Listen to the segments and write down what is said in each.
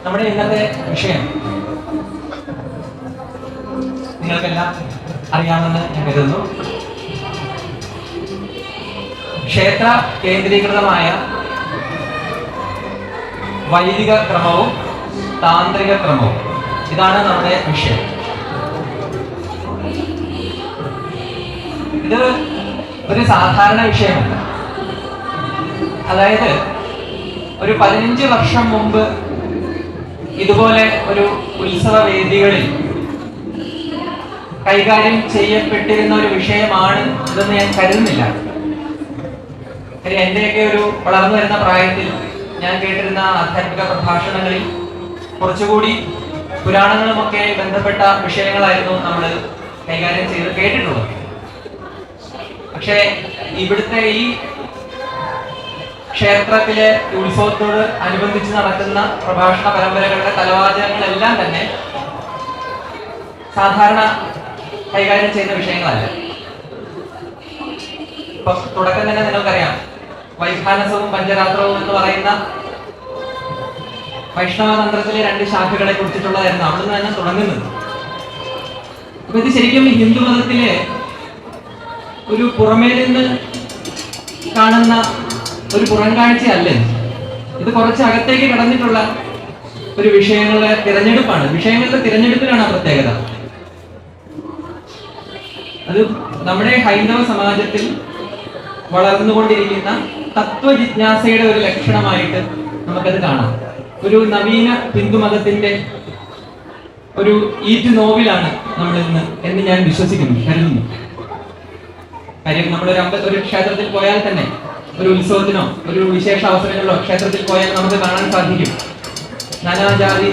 നമ്മുടെ ഇന്നത്തെ വിഷയം നിങ്ങൾക്കെല്ലാം അറിയാമെന്ന് ഞാൻ കരുതുന്നു. ക്ഷേത്ര കേന്ദ്രീകൃതമായ വൈദിക ക്രമവും താന്ത്രിക ക്രമവും, ഇതാണ് നമ്മുടെ വിഷയം. ഇത് ഒരു സാധാരണ വിഷയമല്ല. അതായത് ഒരു 15 വർഷം മുമ്പ് ഇതുപോലെ ഒരു ഉത്സവ വേദികളിൽ കൈകാര്യം ചെയ്യപ്പെട്ടിരുന്ന ഒരു വിഷയമാണ് ഇതെന്ന് ഞാൻ കരുതുന്നില്ല. എന്റെയൊക്കെ ഒരു വളർന്നു വരുന്ന പ്രായത്തിൽ ഞാൻ കേട്ടിരുന്ന ആധ്യാത്മിക പ്രഭാഷണങ്ങളിൽ കുറച്ചുകൂടി പുരാണങ്ങളുമൊക്കെ ബന്ധപ്പെട്ട വിഷയങ്ങളായിരുന്നു നമ്മൾ കൈകാര്യം ചെയ്ത് കേട്ടിട്ടുള്ളത്. പക്ഷേ ഇവിടുത്തെ ഈ ക്ഷേത്രത്തിലെ ഉത്സവത്തോട് അനുബന്ധിച്ച് നടക്കുന്ന പ്രഭാഷണ പരമ്പരകളുടെ തലവാചകങ്ങളെല്ലാം തന്നെ സാധാരണ കൈകാര്യം ചെയ്യുന്ന വിഷയങ്ങളല്ല. ഇപ്പൊ തുടക്കം തന്നെ നിങ്ങൾക്കറിയാം, വൈഖാനസവും പഞ്ചരാത്രവും എന്ന് പറയുന്ന വൈഷ്ണവ തന്ത്രത്തിലെ 2 ശാഖകളെ കുറിച്ചിട്ടുള്ളതായിരുന്നു അവിടുന്ന് തന്നെ തുടങ്ങുന്നത്. അപ്പൊ ഇത് ശരിക്കും ഹിന്ദു മതത്തിലെ ഒരു പുറമേ നിന്ന് കാണുന്ന ഒരു പുറംകാഴ്ചയല്ല. ഇത് കുറച്ച് അകത്തേക്ക് കടന്നിട്ടുള്ള ഒരു വിഷയങ്ങളുടെ തിരഞ്ഞെടുപ്പാണ്. വിഷയങ്ങളുടെ തിരഞ്ഞെടുപ്പിലാണ് ആ പ്രത്യേകത. അത് നമ്മുടെ ഹൈന്ദവ സമാജത്തിൽ വളർന്നുകൊണ്ടിരിക്കുന്ന തത്വജിജ്ഞാസയുടെ ഒരു ലക്ഷണമായിട്ട് നമുക്കത് കാണാം. ഒരു നവീന ഹിന്ദുമതത്തിന്റെ ഒരു ഈറ്റ് നോവിലാണ് നമ്മൾ ഇന്ന് എന്ന് ഞാൻ കരുതുന്നു. കാര്യം ഒരു ക്ഷേത്രത്തിൽ പോയാൽ തന്നെ, ഒരു ഉത്സവത്തിനോ ഒരു വിശേഷ അവസരങ്ങളിലോ ക്ഷേത്രത്തിൽ പോയാൽ നമുക്ക് കാണാൻ സാധിക്കും, നാനാജാതി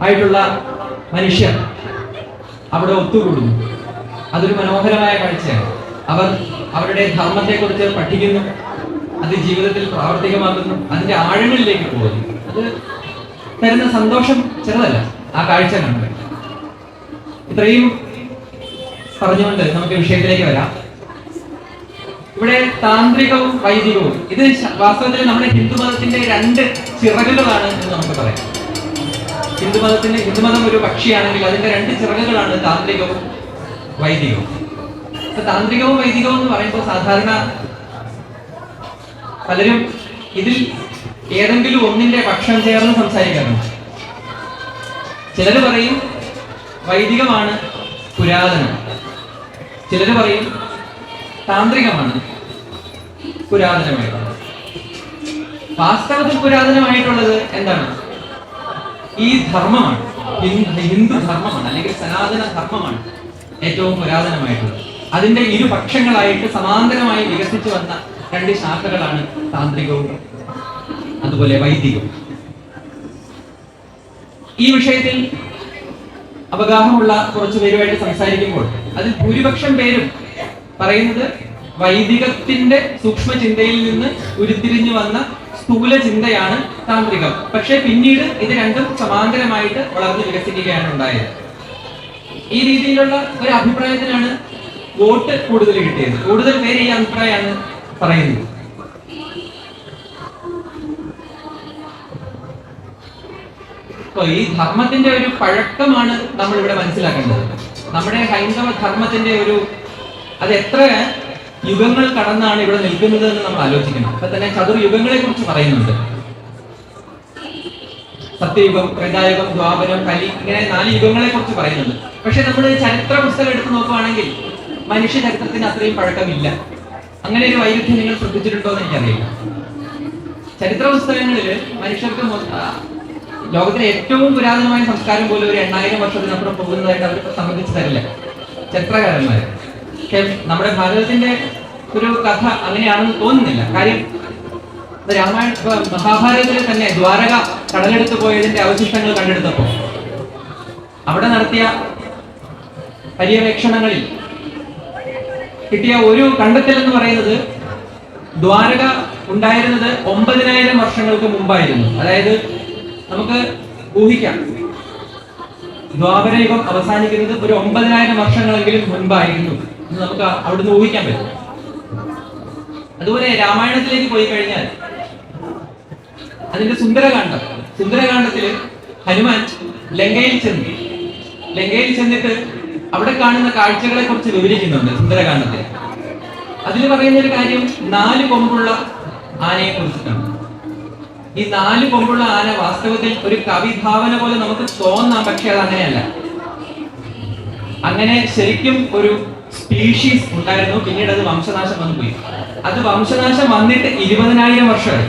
ആയിട്ടുള്ള മനുഷ്യർ അവിടെ ഒത്തുകൂടുന്നു. അതൊരു മനോഹരമായ കാഴ്ചയാണ്. അവർ അവരുടെ ധർമ്മത്തെക്കുറിച്ച് പഠിക്കുന്നു, അത് ജീവിതത്തിൽ പ്രാവർത്തികമാക്കുന്നു, അതിന്റെ ആഴങ്ങളിലേക്ക് പോകുന്നു. അത് തരുന്ന സന്തോഷം ചെറുതല്ല ആ കാഴ്ച കണ്ട്. ഇത്രയും പറഞ്ഞുകൊണ്ട് നമുക്ക് വിഷയത്തിലേക്ക് വരാം. ഇവിടെ താന്ത്രികവും വൈദികവും, ഇത് വാസ്തവത്തിൽ നമ്മുടെ ഹിന്ദുമതത്തിന്റെ 2 ചിറകുകളാണ് എന്ന് നമുക്ക് പറയാം. ഹിന്ദുമതം ഒരു പക്ഷിയാണെങ്കിൽ അതിന്റെ 2 ചിറകുകളാണ് താന്ത്രികവും വൈദികവും. താന്ത്രികവും വൈദികവും എന്ന് പറയുമ്പോൾ സാധാരണ പലരും ഇതിൽ ഏതെങ്കിലും ഒന്നിന്റെ പക്ഷം ചേർന്ന് സംസാരിക്കാറുണ്ട്. ചിലർ പറയും വൈദികമാണ് പുരാതനം, ചിലർ പറയും താന്ത്രികമാണ് പുരാതനമായിട്ടുള്ളത്. വാസ്തവത്തിൽ പുരാതനമായിട്ടുള്ളത് എന്താണ്? ഈ ധർമ്മമാണ്, ഹിന്ദു ധർമ്മമാണ്, അല്ലെങ്കിൽ സനാതന ധർമ്മമാണ് ഏറ്റവും പുരാതനമായിട്ടുള്ളത്. അതിന്റെ ഇരുപക്ഷങ്ങളായിട്ട് സമാന്തരമായി വികസിച്ചു വന്ന 2 ശാഖകളാണ് താന്ത്രികവും അതുപോലെ വൈദികവും. ഈ വിഷയത്തിൽ അവഗാഹമുള്ള കുറച്ചു പേരുമായിട്ട് സംസാരിക്കുമ്പോൾ അതിൽ ഭൂരിപക്ഷം പേരും പറയുന്നത് വൈദികത്തിന്റെ സൂക്ഷ്മ ചിന്തയിൽ നിന്ന് ഉരുത്തിരിഞ്ഞു വന്ന സ്ഥൂല ചിന്തയാണ് താന്ത്രികം. പക്ഷെ പിന്നീട് ഇത് രണ്ടും സമാന്തരമായിട്ട് വളർന്നു വികസിക്കുകയാണ് ഉണ്ടായത്. ഈ രീതിയിലുള്ള ഒരു അഭിപ്രായത്തിനാണ് വോട്ട് കൂടുതൽ കിട്ടിയത്. കൂടുതൽ പേര് ഈ അഭിപ്രായമാണ് പറയുന്നത്. അപ്പൊ ഈ ധർമ്മത്തിന്റെ ഒരു പഴക്കമാണ് നമ്മൾ ഇവിടെ മനസ്സിലാക്കേണ്ടത്. നമ്മുടെ ഹൈന്ദവ ധർമ്മത്തിന്റെ അത് എത്ര യുഗങ്ങൾ കടന്നാണ് ഇവിടെ നിൽക്കുന്നത് എന്ന് നമ്മൾ ആലോചിക്കണം. അപ്പൊ തന്നെ ചതുർയുഗങ്ങളെ കുറിച്ച് പറയുന്നുണ്ട്. സത്യയുഗം, ത്രേതായുഗം, ദ്വാപരം, കലി, ഇങ്ങനെ 4 യുഗങ്ങളെ കുറിച്ച് പറയുന്നുണ്ട്. പക്ഷെ നമ്മൾ ചരിത്ര പുസ്തകം എടുത്ത് നോക്കുകയാണെങ്കിൽ മനുഷ്യ ചരിത്രത്തിന് അത്രയും പഴക്കമില്ല. അങ്ങനെ ഒരു വൈരുദ്ധ്യം നിങ്ങൾ ശ്രദ്ധിച്ചിട്ടുണ്ടോ എന്ന് എനിക്കറിയില്ല. ചരിത്ര പുസ്തകങ്ങളിൽ മനുഷ്യർക്ക് ലോകത്തിലെ ഏറ്റവും പുരാതനമായ സംസ്കാരം പോലും ഒരു 8000 വർഷത്തിനപ്പുറം പോകുന്നതായിട്ട് അവർ സംബന്ധിച്ച് തരില്ല ചരിത്രകാരന്മാർ. പക്ഷെ നമ്മുടെ ഭാരതത്തിന്റെ ഒരു കഥ അങ്ങനെയാണെന്ന് തോന്നുന്നില്ല. കാര്യം മഹാഭാരതത്തിൽ തന്നെ ദ്വാരക കടലെടുത്ത് പോയതിന്റെ അവശിഷ്ടങ്ങൾ കണ്ടെടുത്തപ്പോൾ അവിടെ നടത്തിയ പര്യവേക്ഷണങ്ങളിൽ കിട്ടിയ ഒരു കണ്ടെത്തൽ എന്ന് പറയുന്നത് ദ്വാരക ഉണ്ടായിരുന്നത് 9000 വർഷങ്ങൾക്ക് മുമ്പായിരുന്നു. അതായത് നമുക്ക് ഊഹിക്കാം, ദ്വാപരയുഗം അവസാനിക്കുന്നത് ഒരു 9000 വർഷങ്ങളെങ്കിലും മുൻപായിരുന്നു എന്ന് നമുക്ക് അവിടുന്ന് ഊഹിക്കാൻ പറ്റും. അതുപോലെ രാമായണത്തിലേക്ക് പോയി കഴിഞ്ഞാൽ അതിന്റെ സുന്ദരകാന്ഡത്തില് ഹനുമാൻ ലങ്കയിൽ ചെന്നിട്ട് അവിടെ കാണുന്ന കാഴ്ചകളെ കുറിച്ച് വിവരിക്കുന്നുണ്ട് സുന്ദരകാന്ഡത്തിൽ. അതിൽ പറയുന്ന ഒരു കാര്യം 4 കൊമ്പുള്ള ആനയെ കുറിച്ചിട്ടാണ്. ഈ 4 കൊമ്പുള്ള ആന വാസ്തവത്തിൽ ഒരു കവിഭാവന പോലെ നമുക്ക് തോന്നാം, പക്ഷെ അത് അങ്ങനെയല്ല. അങ്ങനെ ശരിക്കും ഒരു സ്പീഷീസ് ഉണ്ടായിരുന്നു. പിന്നീട് അത് വംശനാശം വന്നു പോയി. അത് വംശനാശം വന്നിട്ട് 20,000 വർഷമായി.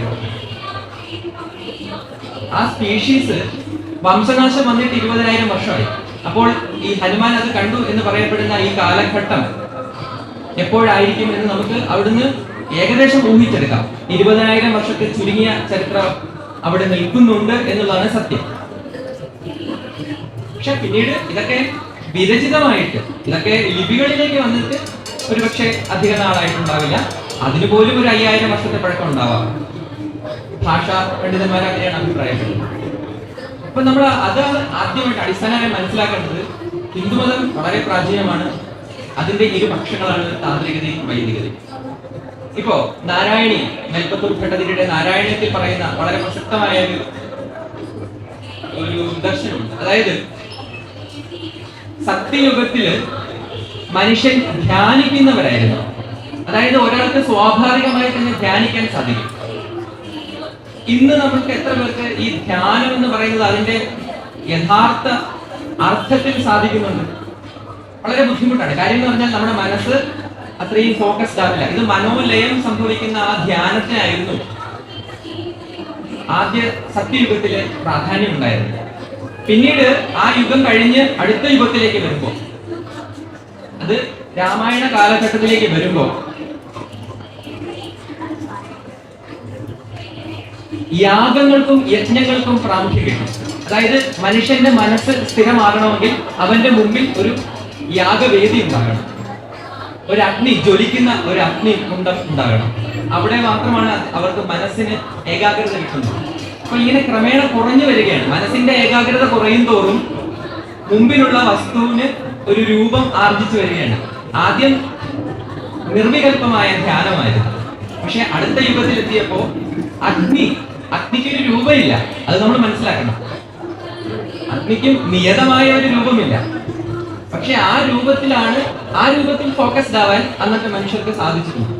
ആ സ്പീഷീസ് വംശനാശം വന്നിട്ട് 20,000 വർഷമായി. അപ്പോൾ ഈ ഹനുമാൻ അത് കണ്ടു എന്ന് പറയപ്പെടുന്ന ഈ കാലഘട്ടം എപ്പോഴായിരിക്കും എന്ന് നമുക്ക് അവിടുന്ന് ഏകദേശം ഊഹിച്ചെടുക്കാം. 20,000 വർഷത്തെ ചുരുങ്ങിയ ചരിത്രം അവിടെ നിൽക്കുന്നുണ്ട് എന്നുള്ളതാണ് സത്യം. പക്ഷെ പിന്നീട് ഇതൊക്കെ വിരചിതമായിട്ട്, ഇതൊക്കെ ലിപികളിലേക്ക് വന്നിട്ട് ഒരുപക്ഷെ അധിക നാളായിട്ടുണ്ടാവില്ല. അതിന് പോലും ഒരു 5,000 വർഷത്തെ പഴക്കം ഉണ്ടാവാം. ഭാഷാ പണ്ഡിതന്മാർ അങ്ങനെയാണ് അഭിപ്രായപ്പെടുന്നത്. അപ്പൊ നമ്മൾ അതാണ് ആദ്യമായിട്ട് അടിസ്ഥാനമായി മനസ്സിലാക്കേണ്ടത്. ഹിന്ദുമതം വളരെ പ്രാചീനമാണ്. അതിന്റെ ഇരുപക്ഷങ്ങളാണ് താന്ത്രികതയും വൈദികതയും. ഇപ്പോ നാരായണി, മേൽപ്പത്തൂർ ഭട്ടതിരിയുടെ നാരായണീയത്തിൽ പറയുന്ന വളരെ പ്രസക്തമായ ഒരു ദർശനമുണ്ട്. അതായത് സത്യയുഗത്തില് മനുഷ്യൻ ധ്യാനിക്കുന്നവരായിരുന്നു. അതായത് ഒരാൾക്ക് സ്വാഭാവികമായി തന്നെ ധ്യാനിക്കാൻ സാധിക്കും. ഇന്ന് നമുക്ക് എത്ര പേർക്ക് ഈ ധ്യാനം എന്ന് പറയുന്നത് അതിന്റെ യഥാർത്ഥ അർത്ഥത്തിൽ സാധിക്കുന്നുണ്ട്? വളരെ ബുദ്ധിമുട്ടാണ്. കാര്യം എന്ന് പറഞ്ഞാൽ നമ്മുടെ മനസ്സ് അത്രയും ഫോക്കസ്ഡ് ആവില്ല. ഇത് മനോലയം സംഭവിക്കുന്ന ആ ധ്യാനത്തിനായിരുന്നു ആദ്യ സത്യയുഗത്തില് പ്രാധാന്യം ഉണ്ടായിരുന്നു. പിന്നീട് ആ യുഗം കഴിഞ്ഞ് അടുത്ത യുഗത്തിലേക്ക് വരുമ്പോൾ, അത് രാമായണ കാലഘട്ടത്തിലേക്ക് വരുമ്പോൾ യാഗങ്ങൾക്കും യജ്ഞങ്ങൾക്കും പ്രാമുഖ്യം കിട്ടും. അതായത് മനുഷ്യന്റെ മനസ്സ് സ്ഥിരമാകണമെങ്കിൽ അവന്റെ മുമ്പിൽ ഒരു യാഗവേദി ഉണ്ടാകണം, ഒരു അഗ്നി, ജ്വലിക്കുന്ന ഒരു അഗ്നികുണ്ഡം ഉണ്ടാകണം. അവിടെ മാത്രമാണ് അവർക്ക് മനസ്സിന് ഏകാഗ്രത കിട്ടുന്നത്. അപ്പൊ ഇങ്ങനെ ക്രമേണ കുറഞ്ഞു വരികയാണ്. മനസ്സിന്റെ ഏകാഗ്രത കുറയും തോറും മുമ്പിലുള്ള വസ്തുവിന് ഒരു രൂപം ആർജിച്ചു വരികയാണ്. ആദ്യം നിർവികൽപമായ ധ്യാനമായിരുന്നു. പക്ഷെ അടുത്ത യുഗത്തിലെത്തിയപ്പോ അഗ്നിക്ക് ഒരു രൂപമില്ല. അത് നമ്മൾ മനസ്സിലാക്കണം. അഗ്നിക്കും നിയതമായ ഒരു രൂപമില്ല. പക്ഷെ ആ രൂപത്തിൽ ഫോക്കസ്ഡ് ആവാൻ അന്നത്തെ മനുഷ്യർക്ക് സാധിച്ചിട്ടുണ്ട്.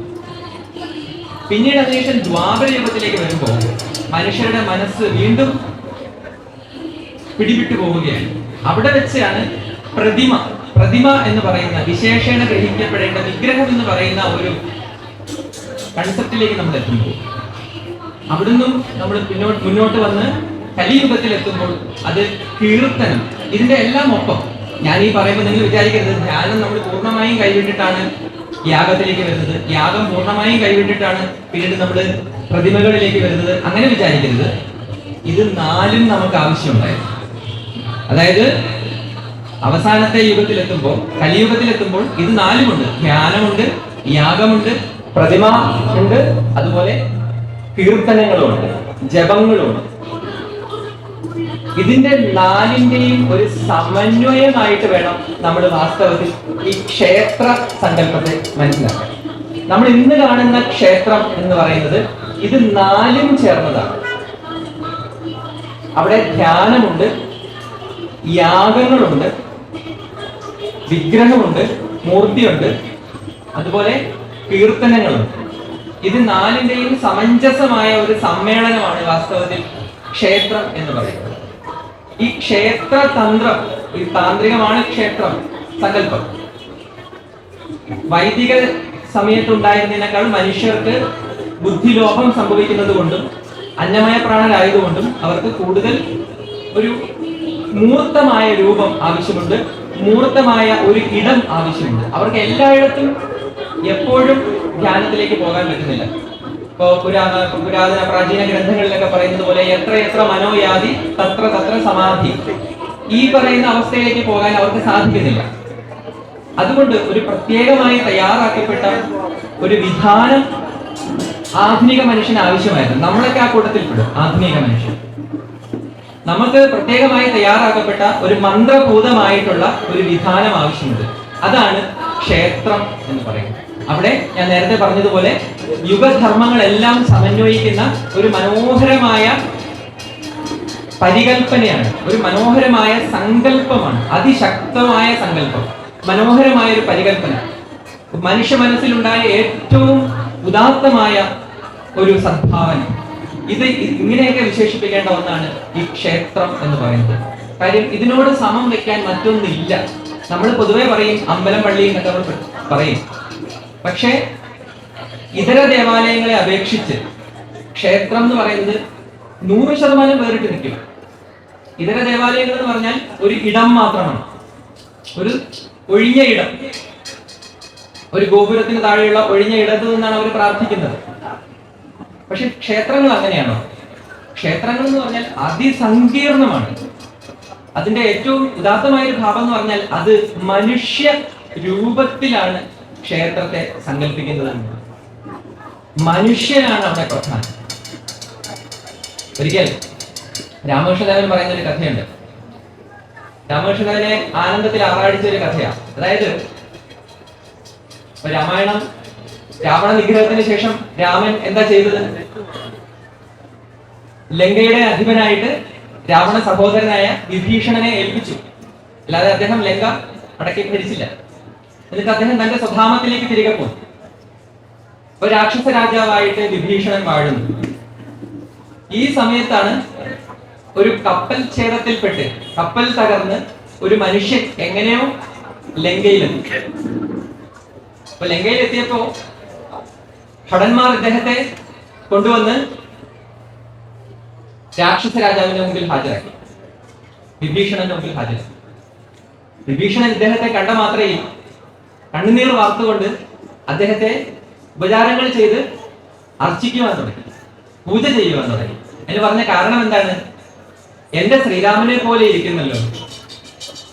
പിന്നീട് അതിനുശേഷം ദ്വാപര യുഗത്തിലേക്ക് വരുമ്പോൾ മനുഷ്യരുടെ മനസ്സ് വീണ്ടും പിടിവിട്ടു പോവുകയാണ്. അവിടെ വെച്ചാണ് പ്രതിമ എന്ന് പറയുന്ന, വിശേഷേണ ഗ്രഹിക്കപ്പെടേണ്ട വിഗ്രഹം എന്ന് പറയുന്ന ഒരു കൺസെപ്റ്റിലേക്ക് നമ്മൾ എത്തുമ്പോൾ, അവിടുന്ന് നമ്മൾ മുന്നോട്ട് വന്ന് കലിയുഗത്തിൽ എത്തുമ്പോൾ അത് കീർത്തനം, ഇതിന്റെ എല്ലാം ഒപ്പം. ഞാൻ ഈ പറയുമ്പോൾ നിങ്ങൾ വിചാരിക്കരുത് ധ്യാനം നമ്മൾ പൂർണ്ണമായും കൈവിട്ടിട്ടാണ് യാഗത്തിലേക്ക് വരുന്നത്, യാഗം പൂർണ്ണമായും കൈവിട്ടിട്ടാണ് പിന്നീട് നമ്മൾ പ്രതിമകളിലേക്ക് വരുന്നത്. അങ്ങനെ വിചാരിക്കരുത്. ഇത് 4ഉം നമുക്ക് ആവശ്യമുണ്ടായിരുന്നു. അതായത് അവസാനത്തെ യുഗത്തിലെത്തുമ്പോൾ, കലിയുഗത്തിലെത്തുമ്പോൾ ഇത് 4ഉമുണ്ട്. ധ്യാനമുണ്ട്, യാഗമുണ്ട്, പ്രതിമ ഉണ്ട്, അതുപോലെ കീർത്തനങ്ങളുമുണ്ട്, ജപങ്ങളുമുണ്ട്. ഇതിന്റെ 4ന്റെയും ഒരു സമന്വയമായിട്ട് വേണം നമ്മൾ വാസ്തവത്തിൽ ഈ ക്ഷേത്ര സങ്കല്പത്തെ മനസ്സിലാക്കാൻ. നമ്മൾ ഇന്ന് കാണുന്ന ക്ഷേത്രം എന്ന് പറയുന്നത് ഇത് 4ഉം ചേർന്നതാണ്. അവിടെ ധ്യാനമുണ്ട്, യാഗങ്ങളുണ്ട്, വിഗ്രഹമുണ്ട്, മൂർത്തിയുണ്ട്, അതുപോലെ കീർത്തനങ്ങളുണ്ട്. ഇത് 4ന്റെയും സമഞ്ജസമായ ഒരു സമ്മേളനമാണ് വാസ്തവത്തിൽ ക്ഷേത്രം എന്ന് പറയുന്നത്. ഈ ക്ഷേത്ര തന്ത്രം, ഈ താന്ത്രികമാണ് ക്ഷേത്രം സങ്കല്പം. വൈദിക സമയത്തുണ്ടായിരുന്നതിനേക്കാൾ മനുഷ്യർക്ക് ബുദ്ധിലോഭം സംഭവിക്കുന്നത് കൊണ്ടും അന്നമയ പ്രാണരായതുകൊണ്ടും അവർക്ക് കൂടുതൽ ഒരു മൂർത്തമായ രൂപം ആവശ്യമുണ്ട്, മൂർത്തമായ ഒരു ഇടം ആവശ്യമുണ്ട്. അവർക്ക് എല്ലായിടത്തും എപ്പോഴും ധ്യാനത്തിലേക്ക് പോകാൻ പറ്റുന്നില്ല. ഇപ്പോ പുരാതന പ്രാചീന ഗ്രന്ഥങ്ങളിലൊക്കെ പറയുന്നത് പോലെ എത്ര മനോയാതി തത്ര സമാധി, ഈ പറയുന്ന അവസ്ഥയിലേക്ക് പോകാൻ അവർക്ക് സാധിക്കുന്നില്ല. അതുകൊണ്ട് ഒരു പ്രത്യേകമായി തയ്യാറാക്കപ്പെട്ട ഒരു വിധാനം ആധുനിക മനുഷ്യന് ആവശ്യമായിരുന്നു. നമ്മളൊക്കെ ആ കൂട്ടത്തിൽപ്പെടും. ആധുനിക മനുഷ്യൻ നമുക്ക് പ്രത്യേകമായി തയ്യാറാക്കപ്പെട്ട ഒരു മന്ത്രഭൂതമായിട്ടുള്ള ഒരു വിധാനം ആവശ്യമുണ്ട്. അതാണ് ക്ഷേത്രം എന്ന് പറയുന്നത്. അവിടെ ഞാൻ നേരത്തെ പറഞ്ഞതുപോലെ യുഗധർമ്മങ്ങളെല്ലാം സമന്വയിക്കുന്ന ഒരു മനോഹരമായ പരികൽപ്പനയാണ്, ഒരു മനോഹരമായ സങ്കല്പമാണ്, അതിശക്തമായ സങ്കല്പം, മനോഹരമായ ഒരു പരികൽപ്പന, മനുഷ്യ മനസ്സിലുണ്ടായ ഏറ്റവും ഉദാത്തമായ ഒരു സദ്ഭാവന. ഇത് ഇങ്ങനെയൊക്കെ വിശേഷിപ്പിക്കേണ്ട ഒന്നാണ് ഈ ക്ഷേത്രം എന്ന് പറയുന്നത്. കാര്യം ഇതിനോട് സമം വെക്കാൻ മറ്റൊന്നില്ല. നമ്മൾ പൊതുവെ പറയും അമ്പലം പള്ളി എന്നൊക്കെ നമ്മൾ പറയും. പക്ഷേ ഇതര ദേവാലയങ്ങളെ അപേക്ഷിച്ച് ക്ഷേത്രം എന്ന് പറയുന്നത് 100% വേറിട്ട് നിൽക്കും. ഇതര ദേവാലയങ്ങൾ എന്ന് പറഞ്ഞാൽ ഒരു ഇടം മാത്രമാണ്, ഒരു ഒഴിഞ്ഞ ഇടം, ഒരു ഗോപുരത്തിന് താഴെയുള്ള ഒഴിഞ്ഞ ഇടത്ത് നിന്നാണ് അവർ പ്രാർത്ഥിക്കുന്നത്. പക്ഷെ ക്ഷേത്രങ്ങൾ അങ്ങനെയാണോ? ക്ഷേത്രങ്ങൾ എന്ന് പറഞ്ഞാൽ അതിസങ്കീർണമാണ്. അതിന്റെ ഏറ്റവും ഉദാത്തമായ ഒരു ഭാവം എന്ന് പറഞ്ഞാൽ അത് മനുഷ്യ രൂപത്തിലാണ് ക്ഷേത്രത്തെ സങ്കല്പിക്കുന്നത്. മനുഷ്യനാണ് അവിടെ പ്രധാനം. ഒരിക്കൽ രാമകൃഷ്ണദേവൻ പറയുന്ന ഒരു കഥയുണ്ട്. രാമകൃഷ്ണദേവനെ ആനന്ദത്തിൽ ആറാടിച്ച ഒരു കഥയാണ്. അതായത് രാമായണം, രാവണ നിഗ്രഹത്തിന് ശേഷം രാമൻ എന്താ ചെയ്തത്? ലങ്കയുടെ അധിപനായിട്ട് രാവണ സഹോദരനായ വിഭീഷണനെ ഏൽപ്പിച്ചു. അല്ലാതെ അദ്ദേഹം ലങ്ക അടക്കി ഭരിച്ചില്ല. എന്നിട്ട് അദ്ദേഹം തന്റെ സ്വധാമത്തിലേക്ക് തിരികെ പോയി. ഒരു രാക്ഷസ രാജാവായിട്ട് വിഭീഷണൻ വാഴുന്നു. ഈ സമയത്താണ് ഒരു കപ്പൽ ഛേദത്തിൽപ്പെട്ട് കപ്പൽ തകർന്ന് ഒരു മനുഷ്യൻ എങ്ങനെയോ ലങ്കയിലെത്തി. അപ്പൊ ലങ്കയിലെത്തിയപ്പോ ഭടന്മാർ ഇദ്ദേഹത്തെ കൊണ്ടുവന്ന് രാക്ഷസ രാജാവിന്റെ മുമ്പിൽ ഹാജരാക്കി, വിഭീഷണന്റെ മുമ്പിൽ ഹാജരാക്കി. വിഭീഷണൻ ഇദ്ദേഹത്തെ കണ്ട മാത്രയിൽ കണ്ണുനീർ വാർത്തുകൊണ്ട് അദ്ദേഹത്തെ ഉപചാരങ്ങൾ ചെയ്ത് അർച്ചിക്കുവാൻ തുടങ്ങി, പൂജ ചെയ്യുവാൻ തുടങ്ങി. എന്ന് പറഞ്ഞ കാരണം എന്താണ്? എന്റെ ശ്രീരാമനെ പോലെ ഇരിക്കുന്നല്ലോ.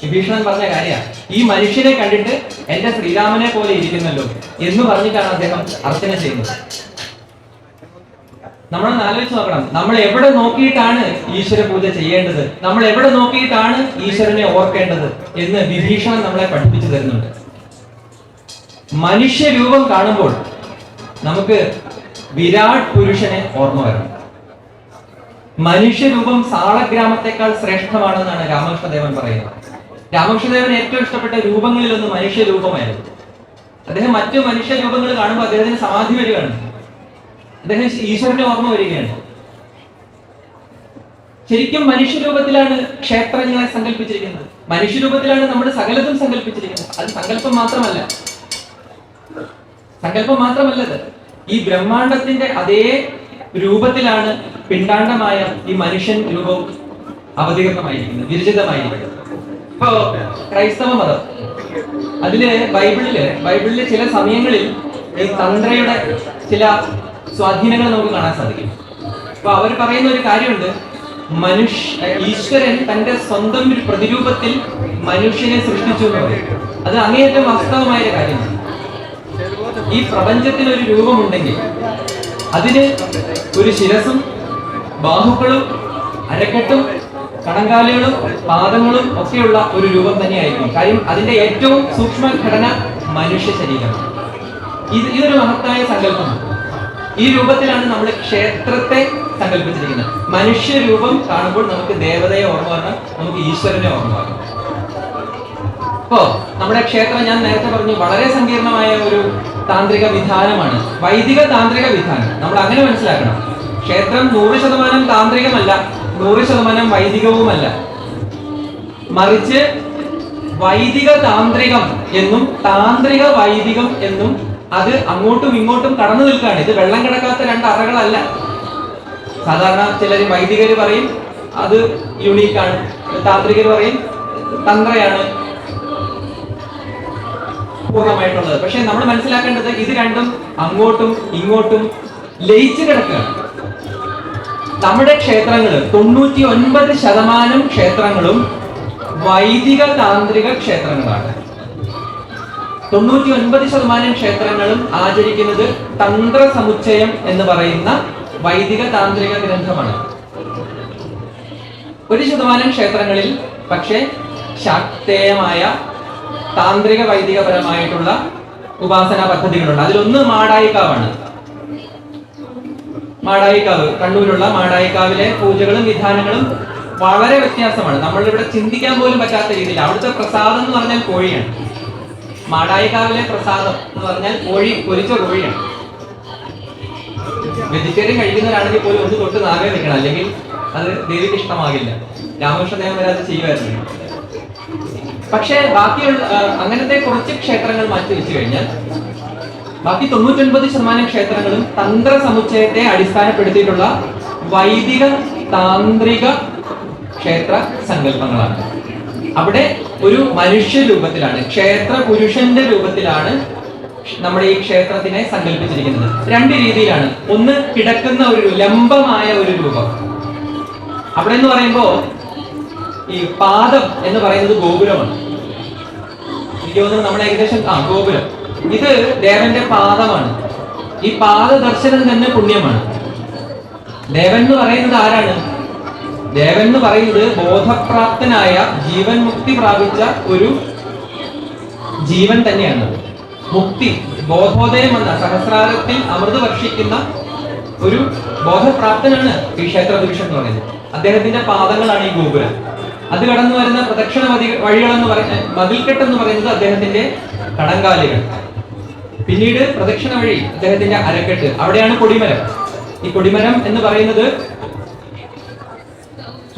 വിഭീഷണൻ പറഞ്ഞ കാര്യമാണ്, ഈ മനുഷ്യനെ കണ്ടിട്ട് എന്റെ ശ്രീരാമനെ പോലെ ഇരിക്കുന്നല്ലോ എന്ന് പറഞ്ഞിട്ടാണ് അദ്ദേഹം അർച്ചന ചെയ്യുന്നത്. നമ്മളൊന്ന് ആലോചിച്ച് നോക്കണം, നമ്മൾ എവിടെ നോക്കിയിട്ടാണ് ഈശ്വര പൂജ ചെയ്യേണ്ടത്, നമ്മൾ എവിടെ നോക്കിയിട്ടാണ് ഈശ്വരനെ ഓർക്കേണ്ടത് എന്ന് വിഭീഷണൻ നമ്മളെ പഠിപ്പിച്ചു തരുന്നുണ്ട്. മനുഷ്യരൂപം കാണുമ്പോൾ നമുക്ക് വിരാട് പുരുഷനെ ഓർമ്മ വരണം. മനുഷ്യരൂപം സാളഗ്രാമത്തെക്കാൾ ശ്രേഷ്ഠമാണെന്നാണ് രാമകൃഷ്ണദേവൻ പറയുന്നത്. രാമകൃഷ്ണദേവൻ ഏറ്റവും ഇഷ്ടപ്പെട്ട രൂപങ്ങളിലൊന്ന് മനുഷ്യരൂപമായിരുന്നു. അദ്ദേഹം മറ്റു മനുഷ്യരൂപങ്ങൾ കാണുമ്പോൾ അദ്ദേഹത്തിന് സമാധി വരികയാണ്, അദ്ദേഹം ഈശ്വരന്റെ ഓർമ്മ വരികയാണ്. ശരിക്കും മനുഷ്യരൂപത്തിലാണ് ക്ഷേത്രങ്ങളെ സങ്കല്പിച്ചിരിക്കുന്നത്, മനുഷ്യരൂപത്തിലാണ് നമ്മൾ സകലതും സങ്കല്പിച്ചിരിക്കുന്നത്. അത് സങ്കല്പം മാത്രമല്ല, സങ്കല്പം മാത്രമല്ലത്, ഈ ബ്രഹ്മാണ്ടത്തിന്റെ അതേ രൂപത്തിലാണ് പിണ്ടാണ്ടമായ ഈ മനുഷ്യൻ രൂപവും അവതീർണമായിരിക്കുന്നത്, വിരചിതമായിരിക്കുന്നത്. ഇപ്പോ ക്രൈസ്തവ മതം, അതില് ബൈബിളില് ചില സമയങ്ങളിൽ ഈ തന്ത്രയുടെ ചില സ്വാധീനങ്ങൾ നമുക്ക് കാണാൻ സാധിക്കും. അപ്പൊ അവർ പറയുന്ന ഒരു കാര്യമുണ്ട്, ഈശ്വരൻ തന്റെ സ്വന്തം ഒരു പ്രതിരൂപത്തിൽ മനുഷ്യനെ സൃഷ്ടിച്ചു എന്ന് പറയും. അത് അങ്ങേയറ്റം വാസ്തവമായ ഒരു കാര്യമാണ്. ഈ പ്രപഞ്ചത്തിന് ഒരു രൂപമുണ്ടെങ്കിൽ അതിന് ഒരു ശിരസും ബാഹുക്കളും അരക്കെട്ടും കണങ്കാലുകളും പാദങ്ങളും ഒക്കെയുള്ള ഒരു രൂപം തന്നെയായിരിക്കും. കാര്യം അതിന്റെ ഏറ്റവും സൂക്ഷ്മ ഘടന മനുഷ്യ ശരീരമാണ്. ഇതൊരു മഹത്തായ സങ്കല്പമാണ്. ഈ രൂപത്തിലാണ് നമ്മൾ ക്ഷേത്രത്തെ സങ്കല്പിച്ചിരിക്കുന്നത്. മനുഷ്യ രൂപം കാണുമ്പോൾ നമുക്ക് ദേവതയെ ഓർമ്മ വരണം, നമുക്ക് ഈശ്വരനെ ഓർമ്മ വരണം. ഇപ്പോ നമ്മുടെ ക്ഷേത്രം ഞാൻ നേരത്തെ പറഞ്ഞു വളരെ സങ്കീർണമായ ഒരു താന്ത്രിക വിധാനമാണ്, വൈദിക താന്ത്രിക വിധാനം. നമ്മൾ അങ്ങനെ മനസ്സിലാക്കണം. ക്ഷേത്രം 100% താന്ത്രികമല്ല, 100% വൈദികവുമല്ല. മറിച്ച് വൈദിക താന്ത്രികം എന്നും താന്ത്രിക വൈദികം എന്നും അത് അങ്ങോട്ടും ഇങ്ങോട്ടും കടന്നു നിൽക്കുകയാണ്. ഇത് വെള്ളം കിടക്കാത്ത രണ്ട് അറകളല്ല. സാധാരണ ചിലർ വൈദികര് പറയും അത് യുണീക്കാണ്, താന്ത്രികർ പറയും തന്ത്രയാണ് പൂർണ്ണമായിട്ടുള്ളത്. പക്ഷെ നമ്മൾ മനസ്സിലാക്കേണ്ടത് ഇത് രണ്ടും അങ്ങോട്ടും ഇങ്ങോട്ടും ലയിച്ചു കിടക്കുകയാണ്. നമ്മുടെ ക്ഷേത്രങ്ങൾ 99% ക്ഷേത്രങ്ങളും വൈദിക താന്ത്രിക ക്ഷേത്രങ്ങളാണ്. 99% ക്ഷേത്രങ്ങളും ആചരിക്കുന്നത് തന്ത്ര സമുച്ചയം എന്ന് പറയുന്ന വൈദിക താന്ത്രിക ഗ്രന്ഥമാണ്. 1% ക്ഷേത്രങ്ങളിൽ പക്ഷേ ശാക്തേയമായ താന്ത്രിക വൈദികപരമായിട്ടുള്ള ഉപാസനാ പദ്ധതികളുണ്ട്. അതിലൊന്ന് മാടായിക്കാവാണ്. മാടായിക്കാവ്, കണ്ണൂരുള്ള മാടായിക്കാവിലെ പൂജകളും വിധാനങ്ങളും വളരെ വ്യത്യാസമാണ്. നമ്മളിവിടെ ചിന്തിക്കാൻ പോലും പറ്റാത്ത രീതിയിൽ. അവിടുത്തെ പ്രസാദം എന്ന് പറഞ്ഞാൽ കോഴിയാണ്. മാടായിക്കാവിലെ പ്രസാദം എന്ന് പറഞ്ഞാൽ കോഴി, പൊരിച്ച കോഴിയാണ്. വെജിറ്റേറിയൻ കഴിക്കുന്നവരാണെങ്കിൽ പോലും ഒന്ന് തൊട്ട് നാവേ വെക്കണം, അല്ലെങ്കിൽ അത് ദേവിക്ക് ഇഷ്ടമാകില്ല. രാമകൃഷ്ണദേവൻ വരെ അത് ചെയ്യുമായിരുന്നു. പക്ഷേ ബാക്കിയുള്ള അങ്ങനത്തെ കുറച്ച് ക്ഷേത്രങ്ങൾ മാറ്റി വെച്ചു കഴിഞ്ഞാൽ ബാക്കി 99% ക്ഷേത്രങ്ങളും തന്ത്ര സമുച്ചയത്തെ അടിസ്ഥാനപ്പെടുത്തിയിട്ടുള്ള വൈദിക താന്ത്രിക ക്ഷേത്ര സങ്കല്പങ്ങളാണ്. അവിടെ ഒരു മനുഷ്യ രൂപത്തിലാണ്, ക്ഷേത്ര പുരുഷന്റെ രൂപത്തിലാണ് നമ്മുടെ ഈ ക്ഷേത്രത്തിനെ സങ്കല്പിച്ചിരിക്കുന്നത്. രണ്ട് രീതിയിലാണ്. ഒന്ന്, കിടക്കുന്ന ഒരു ലംബമായ ഒരു രൂപം. അവിടെ എന്ന് പറയുമ്പോ ഈ പാദം എന്ന് പറയുന്നത് ഗോപുരമാണ്. എനിക്ക് തോന്നുന്നു നമ്മൾ ഏകദേശം ഗോപുരം, ഇത് ദേവന്റെ പാദമാണ്. ഈ പാദ ദർശനം തന്നെ പുണ്യമാണ്. ദേവൻ എന്ന് പറയുന്നത് ആരാണ്? ദേവൻ എന്ന് പറയുന്നത് ബോധപ്രാപ്തനായ ജീവൻ മുക്തി പ്രാപിച്ച ഒരു ജീവൻ തന്നെയാണ്. മുക്തി, ബോധോദയം എന്ന സഹസ്രാരത്തിൽ അമൃത് വർഷിക്കുന്ന ഒരു ബോധപ്രാപ്തനാണ് ഈ ക്ഷേത്ര പുരുഷൻ എന്ന് പറയുന്നത്. അദ്ദേഹത്തിന്റെ പാദങ്ങളാണ് ഈ ഗോപുരം. അത് കടന്നു വരുന്ന പ്രദക്ഷിണ വഴികളെന്ന് പറയുന്ന മതിൽക്കെട്ടെന്ന് പറയുന്നത് അദ്ദേഹത്തിന്റെ കടങ്കാലുകൾ. പിന്നീട് പ്രദക്ഷിണ വഴി അദ്ദേഹത്തിന്റെ അരക്കെട്ട്, അവിടെയാണ് കൊടിമരം. ഈ കൊടിമരം എന്ന് പറയുന്നത്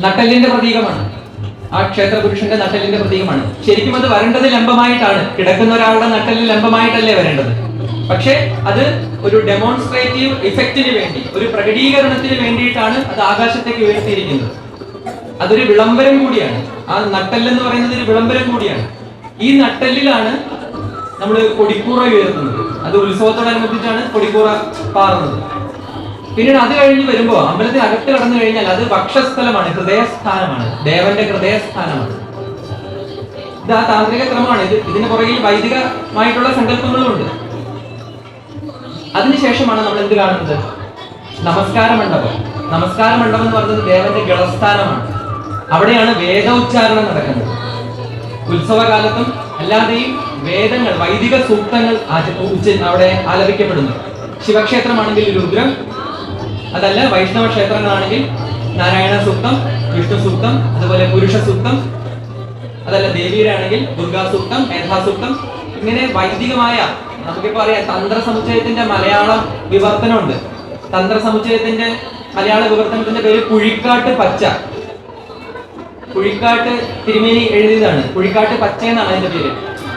നട്ടെല്ലിന്റെ പ്രതീകമാണ്. ആ ക്ഷേത്ര പുരുഷന്റെ നട്ടെല്ലിന്റെ പ്രതീകമാണ്. ശരിക്കും അത് വരേണ്ടത് ലംബമായിട്ടാണ്. കിടക്കുന്ന ഒരാളുടെ നട്ടെല്ലിൽ ലംബമായിട്ടല്ലേ വരേണ്ടത്. പക്ഷെ അത് ഒരു ഡെമോൺസ്ട്രേറ്റീവ് ഇഫക്റ്റിന് വേണ്ടി, ഒരു പ്രകടീകരണത്തിന് വേണ്ടിയിട്ടാണ് അത് ആകാശത്തേക്ക് ഉയർത്തിയിരിക്കുന്നത്. അതൊരു വിളംബരം കൂടിയാണ്. ആ നട്ടെല്ലെന്ന് പറയുന്നത് ഒരു വിളംബരം കൂടിയാണ്. ഈ നട്ടെല്ലിലാണ് നമ്മൾ കൊടിക്കൂറ ഉയർത്തുന്നത്. അത് ഉത്സവത്തോടനുബന്ധിച്ചാണ് കൊടിക്കൂറ പാറുന്നത്. പിന്നീട് അത് കഴിഞ്ഞ് വരുമ്പോ അമ്പലത്തിൽ അകത്ത് കടന്നു കഴിഞ്ഞാൽ അത് വക്ഷസ്ഥലമാണ്, ഹൃദയസ്ഥാനമാണ്, ദേവന്റെ ഹൃദയസ്ഥാനമാണ്. ഇത് ആ താന്ത്രിക ക്രമമാണ്. ഇതിന് പുറകിൽ വൈദികമായിട്ടുള്ള സങ്കല്പങ്ങളും ഉണ്ട്. അതിനുശേഷമാണ് നമ്മൾ എന്ത് കാണുന്നത്? നമസ്കാര മണ്ഡപം. നമസ്കാര മണ്ഡപം എന്ന് പറയുന്നത് ദേവന്റെ ഗളസ്ഥാനമാണ്. അവിടെയാണ് വേദോച്ചാരണം നടക്കുന്നത്. ഉത്സവകാലത്തും അല്ലാതെയും വേദങ്ങൾ, വൈദിക സൂക്തങ്ങൾ അവിടെ ആലപിക്കപ്പെടുന്നു. ശിവക്ഷേത്രമാണെങ്കിൽ രുദ്രം, അതല്ല വൈഷ്ണവ ക്ഷേത്രങ്ങളാണെങ്കിൽ നാരായണ സൂക്തം, വിഷ്ണു സൂക്തം, അതുപോലെ പുരുഷ സൂക്തം, അതല്ല ദേവിയുടെ ആണെങ്കിൽ ദുർഗാ സൂക്തം, മേധാസൂക്തം. ഇങ്ങനെ വൈദികമായ, നമുക്കിപ്പോ അറിയാം തന്ത്ര സമുച്ചയത്തിന്റെ മലയാളം വിവർത്തനമുണ്ട്. തന്ത്ര സമുച്ചയത്തിന്റെ മലയാള വിവർത്തനത്തിന്റെ പേര് കുഴിക്കാട്ട് പച്ച. കുഴിക്കാട്ട് തിരുമേനി എഴുതിയതാണ്. കുഴിക്കാട്ട് പച്ച എന്നാണ് അതിന്റെ പേര്.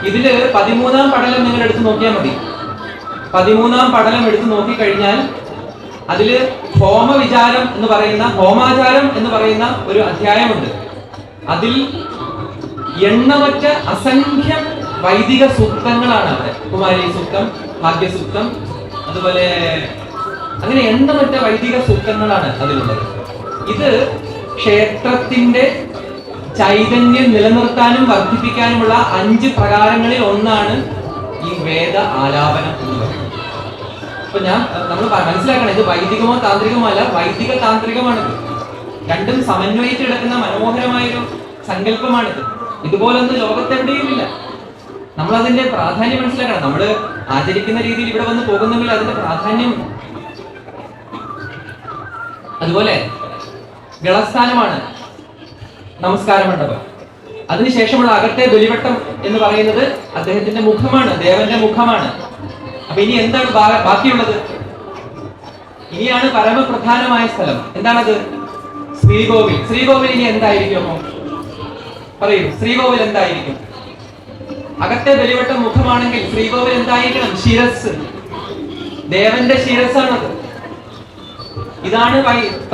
ഇതില് 13-ാം പടലം നിങ്ങൾ എടുത്ത് നോക്കിയാൽ മതി. 13-ാം പടലം എടുത്ത് നോക്കിക്കഴിഞ്ഞാൽ അതില് ഹോമവിചാരം എന്ന് പറയുന്ന, ഹോമാചാരം എന്ന് പറയുന്ന ഒരു അധ്യായമുണ്ട്. അതിൽ എണ്ണമറ്റ അസംഖ്യം വൈദിക സൂക്തങ്ങളാണ് അവിടെ. കുമാരി സൂക്തം, ഭാഗ്യസൂക്തം, അതുപോലെ അങ്ങനെ എണ്ണമറ്റ വൈദിക സൂക്തങ്ങളാണ് അതിലുള്ളത്. ഇത് ക്ഷേത്രത്തിന്റെ ചൈതന്യം നിലനിർത്താനും വർദ്ധിപ്പിക്കാനുമുള്ള 5 പ്രകാരങ്ങളിൽ ഒന്നാണ് ഈ വേദ ആലാപനം എന്ന് പറയുന്നത്. അപ്പൊ നമ്മൾ മനസ്സിലാക്കണം, ഇത് വൈദികമോ താന്ത്രികമോ അല്ല, വൈദിക താന്ത്രികമാണിത്. രണ്ടും സമന്വയിച്ച് കിടക്കുന്ന മനോഹരമായൊരു സങ്കല്പമാണിത്. ഇതുപോലൊന്നും ലോകത്തെവിടെയും ഇല്ല. നമ്മൾ അതിന്റെ പ്രാധാന്യം മനസ്സിലാക്കണം. നമ്മൾ ആചരിക്കുന്ന രീതിയിൽ ഇവിടെ വന്ന് പോകുന്നെങ്കിൽ അതിന്റെ പ്രാധാന്യം. അതുപോലെ ഗളസ്ഥാനമാണ് നമസ്കാര മണ്ഡപം. അതിനുശേഷമുള്ള അകത്തെ ബലിവട്ടം എന്ന് പറയുന്നത് അദ്ദേഹത്തിന്റെ മുഖമാണ്, ദേവന്റെ മുഖമാണ്. അപ്പൊ ഇനി എന്താണ് ബാക്കിയുള്ളത്? ഇനിയാണ് പരമപ്രധാനമായ സ്ഥലം. എന്താണത്? ശ്രീകോവിൽ. ശ്രീകോവിൽ ഇനി എന്തായിരിക്കും? പറയൂ, ശ്രീകോവിൽ എന്തായിരിക്കും? അകത്തെ ബലിവട്ടം മുഖമാണെങ്കിൽ ശ്രീകോവിൽ എന്തായിരിക്കണം? ശിരസ്, ദേവന്റെ ശിരസാണത്. ഇതാണ്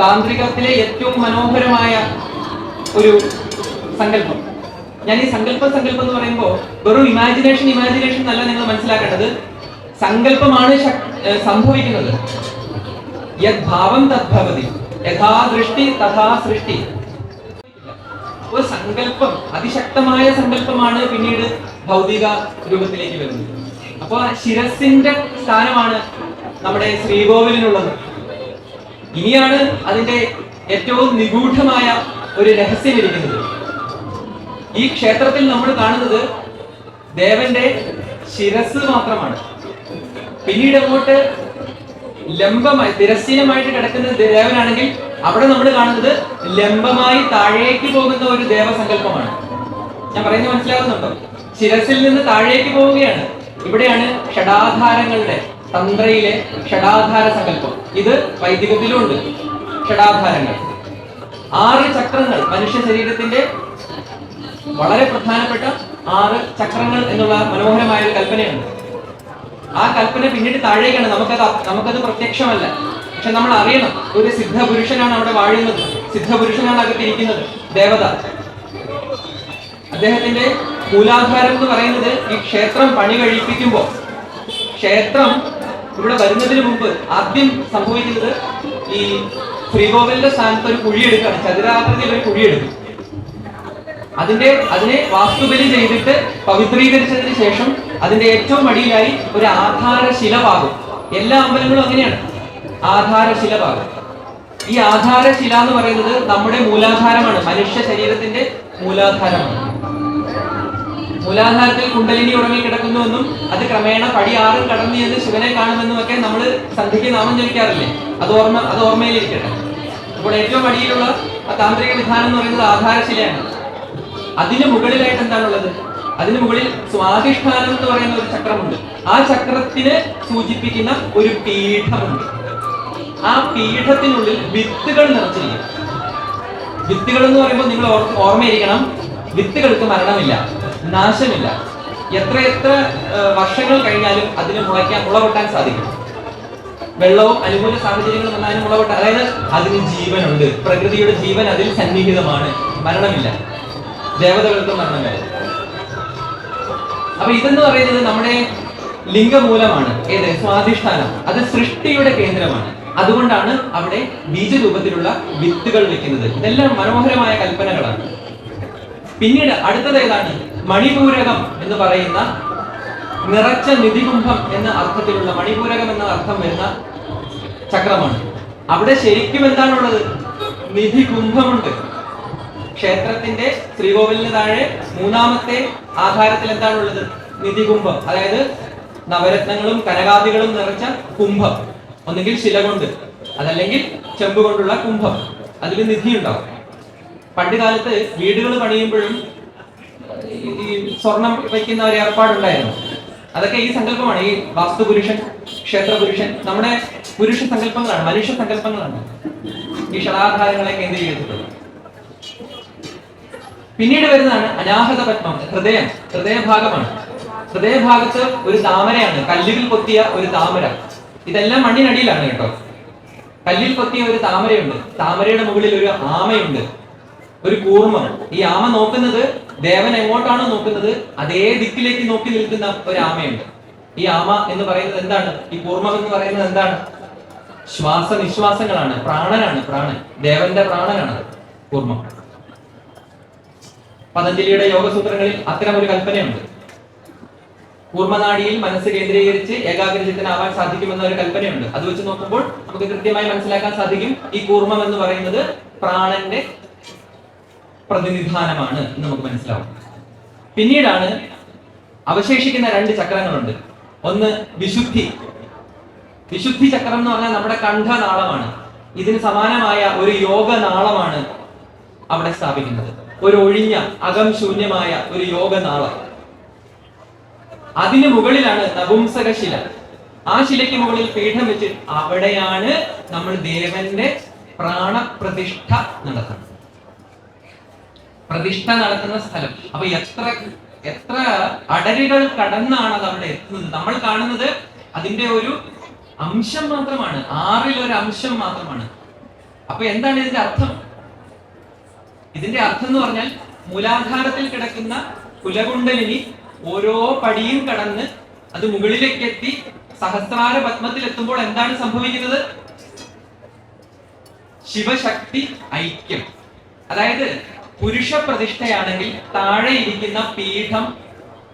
താന്ത്രികത്തിലെ ഏറ്റവും മനോഹരമായ ഒരു സങ്കല്പം. ഞാൻ ഈ സങ്കല്പം എന്ന് പറയുമ്പോൾ വെറും ഇമാജിനേഷൻ അല്ല നിങ്ങൾ മനസ്സിലാക്കേണ്ടത്. സങ്കല്പമാണ് സംഭവിക്കുന്നത്. യദ്ഭാവം തദ്ഭവതി, യഥാ ദൃഷ്ടി തഥാ സൃഷ്ടി. ഒരു സങ്കല്പം, അതിശക്തമായ സങ്കല്പമാണ് പിന്നീട് ഭൗതിക രൂപത്തിലേക്ക് വരുന്നത്. അപ്പോൾ ശിരസിന്റെ സ്ഥാനമാണ് നമ്മുടെ ശ്രീകോവിലിനുള്ളത്. ഇനിയാണ് അതിന്റെ ഏറ്റവും നിഗൂഢമായ ഒരു രഹസ്യം ഇരിക്കുന്നത്. ഈ ക്ഷേത്രത്തിൽ നമ്മൾ കാണുന്നത് ദേവന്റെ ശിരസ് മാത്രമാണ്. പിന്നീട് അങ്ങോട്ട് ലംബമായി തിരശ്ചീനമായിട്ട് കിടക്കുന്ന ദേവനാണെങ്കിൽ അവിടെ നമ്മൾ കാണുന്നത് ലംബമായി താഴേക്ക് പോകുന്ന ഒരു ദേവസങ്കല്പമാണ്. ഞാൻ പറയുന്നത് മനസ്സിലാവുന്നുണ്ടോ? ശിരസിൽ നിന്ന് താഴേക്ക് പോവുകയാണ്. ഇവിടെയാണ് ഷഡാധാരങ്ങളുടെ തന്ത്രയിലെ ഷഡാധാര സങ്കല്പം. ഇത് വൈദികത്തിലും ഉണ്ട്. ഷഡാധാരങ്ങൾ 6 ചക്രങ്ങൾ, മനുഷ്യ ശരീരത്തിന്റെ വളരെ പ്രധാനപ്പെട്ട 6 ചക്രങ്ങൾ എന്നുള്ള മനോഹരമായ ഒരു കൽപ്പനയുണ്ട്. ആ കൽപ്പന പിന്നീട് താഴേക്കാണ്. നമുക്കത് പ്രത്യക്ഷമല്ല. പക്ഷെ നമ്മൾ അറിയണം, ഒരു സിദ്ധപുരുഷനാണ് അവിടെ വാഴുന്നത്. സിദ്ധപുരുഷനാണ് അകത്തിരിക്കുന്നത്, ദേവത. അദ്ദേഹത്തിന്റെ മൂലാധാരം എന്ന് പറയുന്നത് ഈ ക്ഷേത്രം പണി കഴിപ്പിക്കുമ്പോൾ, ക്ഷേത്രം ഇവിടെ വരുന്നതിന് മുമ്പ് ആദ്യം സംഭവിക്കുന്നത് ഈ ശ്രീകോവിലിന്റെ സ്ഥാനത്ത് ഒരു കുഴിയെടുക്കുകയാണ്. ചതുരാകൃതിയിൽ ഒരു കുഴിയെടുക്കും. അതിനെ വാസ്തുബലി ചെയ്തിട്ട് പവിത്രീകരിച്ചതിന് ശേഷം അതിന്റെ ഏറ്റവും അടിയിലായി ഒരു ആധാരശില പാകും. എല്ലാ അമ്പലങ്ങളും അങ്ങനെയാണ്, ആധാരശില പാകും. ഈ ആധാരശില എന്ന് പറയുന്നത് നമ്മുടെ മൂലാധാരമാണ്, മനുഷ്യ ശരീരത്തിന്റെ മൂലാധാരമാണ്. മൂലാധാരത്തിൽ കുണ്ടലിനി ഉറങ്ങി കിടക്കുന്നുവെന്നും അത് ക്രമേണ പടി 6 കടന്നു എന്ന് ശിവനെ കാണുമെന്നും ഒക്കെ നമ്മൾ സന്ധ്യയ്ക്ക് നാമം ജപിക്കാറില്ലേ? അത് ഓർമ്മയിലിരിക്കട്ടെ. അപ്പോൾ ഏറ്റവും അടിയിലുള്ള ആ താന്ത്രിക വിധാനം എന്ന് പറയുന്നത് ആധാരശിലയാണ്. അതിന് മുകളിലായിട്ട് എന്താണുള്ളത്? അതിന് മുകളിൽ സ്വാധിഷ്ഠാനം എന്ന് പറയുന്ന ഒരു ചക്രമുണ്ട്. ആ ചക്രത്തിനെ സൂചിപ്പിക്കുന്ന ഒരു പീഠമുണ്ട്. ആ പീഠത്തിനുള്ളിൽ വിത്തുകൾ നിറച്ചിരിക്കും. വിത്തുകൾ എന്ന് പറയുമ്പോൾ നിങ്ങൾ ഓർമ്മയിരിക്കണം, വിത്തുകൾക്ക് മരണമില്ല, നാശമില്ല. എത്ര വർഷങ്ങൾ കഴിഞ്ഞാലും അതിന് മുളകൊട്ടാൻ സാധിക്കും. വെള്ളവും അനുകൂല സാഹചര്യങ്ങളും വന്നാലും മുളകൊട്ടാൻ, അതായത് അതിന് ജീവനുണ്ട്. പ്രകൃതിയുടെ ജീവൻ അതിൽ സന്നിഹിതമാണ്, മരണമില്ല. ദേവതകൾക്ക് മരണമില്ല. അപ്പൊ ഇതെന്ന് പറയുന്നത് നമ്മുടെ ലിംഗമൂലമാണ്. ഏത്? സ്വാധിഷ്ഠാനം. അത് സൃഷ്ടിയുടെ കേന്ദ്രമാണ്. അതുകൊണ്ടാണ് അവിടെ ബീജരൂപത്തിലുള്ള വിത്തുകൾ വെക്കുന്നത്. ഇതെല്ലാം മനോഹരമായ കൽപ്പനകളാണ്. പിന്നീട് അടുത്തത് ഏതാണ്? മണിപൂരകം എന്ന് പറയുന്ന നിറച്ച നിധികുംഭം എന്ന അർത്ഥത്തിലുള്ള, മണിപൂരകം എന്ന അർത്ഥം വരുന്ന ചക്രമാണ്. അവിടെ ശരിക്കും എന്താണുള്ളത്? നിധികുംഭമുണ്ട്. ക്ഷേത്രത്തിന്റെ ശ്രീകോവിലിന് താഴെ 3ാമത്തെ ആധാരത്തിൽ എന്താണുള്ളത്? നിധികുംഭം. അതായത് നവരത്നങ്ങളും കനകാദികളും നിറച്ച കുംഭം. ഒന്നുകിൽ ശില കൊണ്ട്, അതല്ലെങ്കിൽ ചെമ്പ് കൊണ്ടുള്ള കുംഭം. അതിൽ നിധി ഉണ്ടാവും. പണ്ട് കാലത്ത് വീടുകൾ പണിയുമ്പോഴും ഈ സ്വർണം വയ്ക്കുന്ന ഒരു ഏർപ്പാടുണ്ടായിരുന്നു. അതൊക്കെ ഈ സങ്കല്പമാണ്. ഈ വാസ്തുപുരുഷൻ, ക്ഷേത്രപുരുഷൻ നമ്മുടെ പുരുഷ സങ്കല്പങ്ങളാണ്, മനുഷ്യ സങ്കല്പങ്ങളാണ് ഈ ഷഡാധാരങ്ങളെ കേന്ദ്രീകരിച്ചിട്ടുള്ളത്. പിന്നീട് വരുന്നതാണ് അനാഹത പത്മം, ഹൃദയഭാഗമാണ്. ഹൃദയഭാഗത്ത് ഒരു താമരയാണ്, കല്ലിൽ കൊത്തിയ ഒരു താമര. ഇതെല്ലാം മണ്ണിനടിയിലാണ് കേട്ടോ. കല്ലിൽ കൊത്തിയ ഒരു താമരയുണ്ട്. താമരയുടെ മുകളിൽ ഒരു ആമയുണ്ട്, ഒരു കൂർമ്മം. ഈ ആമ നോക്കുന്നത് ദേവൻ എങ്ങോട്ടാണോ നോക്കുന്നത് അതേ ദിക്കിലേക്ക് നോക്കി നിൽക്കുന്ന ഒരു ആമയുണ്ട്. ഈ ആമ എന്ന് പറയുന്നത് എന്താണ്? ഈ കൂർമ്മം എന്ന് പറയുന്നത് എന്താണ്? ശ്വാസനിശ്വാസങ്ങളാണ്, പ്രാണനാണ്. പ്രാണൻ, ദേവന്റെ പ്രാണനാണ് കൂർമ്മം. പതഞ്ജലിയുടെ യോഗസൂത്രങ്ങളിൽ അത്തരം ഒരു കൽപ്പനയുണ്ട്. കൂർമ്മനാഡിയിൽ മനസ്സ് കേന്ദ്രീകരിച്ച് ഏകാഗ്രചിത്തനാവാൻ സാധിക്കുമെന്ന ഒരു കൽപ്പനയുണ്ട്. അത് വെച്ച് നോക്കുമ്പോൾ നമുക്ക് കൃത്യമായി മനസ്സിലാക്കാൻ സാധിക്കും ഈ കൂർമ്മം എന്ന് പറയുന്നത് പ്രാണന്റെ പ്രതിനിധാനമാണ് എന്ന് നമുക്ക് മനസ്സിലാവും. പിന്നീടാണ് അവശേഷിക്കുന്ന 2 ചക്രങ്ങളുണ്ട്. ഒന്ന് വിശുദ്ധി. വിശുദ്ധി ചക്രം എന്ന് പറഞ്ഞാൽ നമ്മുടെ കണ്ഠനാളമാണ്. ഇതിന് സമാനമായ ഒരു യോഗനാളമാണ് അവിടെ സ്ഥാപിക്കുന്നത്. ഒരു ഒഴിഞ്ഞ അകം ശൂന്യമായ ഒരു യോഗനാളം. അതിന് മുകളിലാണ് നപുംസകശില. ആ ശിലയ്ക്ക് മുകളിൽ പീഠം വെച്ച് അവിടെയാണ് നമ്മൾ ദേവന്റെ പ്രാണപ്രതിഷ്ഠ നടത്തുന്നത്. പ്രതിഷ്ഠ നടത്തുന്ന സ്ഥലം. അപ്പൊ എത്ര അടരുകൾ കടന്നാണ് അത് അവിടെ എത്തുന്നത്. നമ്മൾ കാണുന്നത് അതിന്റെ ഒരു അംശം മാത്രമാണ്, 6ൽ ഒരു അംശം മാത്രമാണ്. അപ്പൊ എന്താണ് ഇതിന്റെ അർത്ഥം? ഇതിന്റെ അർത്ഥം എന്ന് പറഞ്ഞാൽ മൂലാധാരത്തിൽ കിടക്കുന്ന കുലകുണ്ടലിനി ഓരോ പടിയും കടന്ന് അത് മുകളിലേക്ക് എത്തി സഹസ്രാര പത്മത്തിൽ എത്തുമ്പോൾ എന്താണ് സംഭവിക്കുന്നത്? ശിവശക്തി ഐക്യം. അതായത് പുരുഷ പ്രതിഷ്ഠയാണെങ്കിൽ താഴെ ഇരിക്കുന്ന പീഠം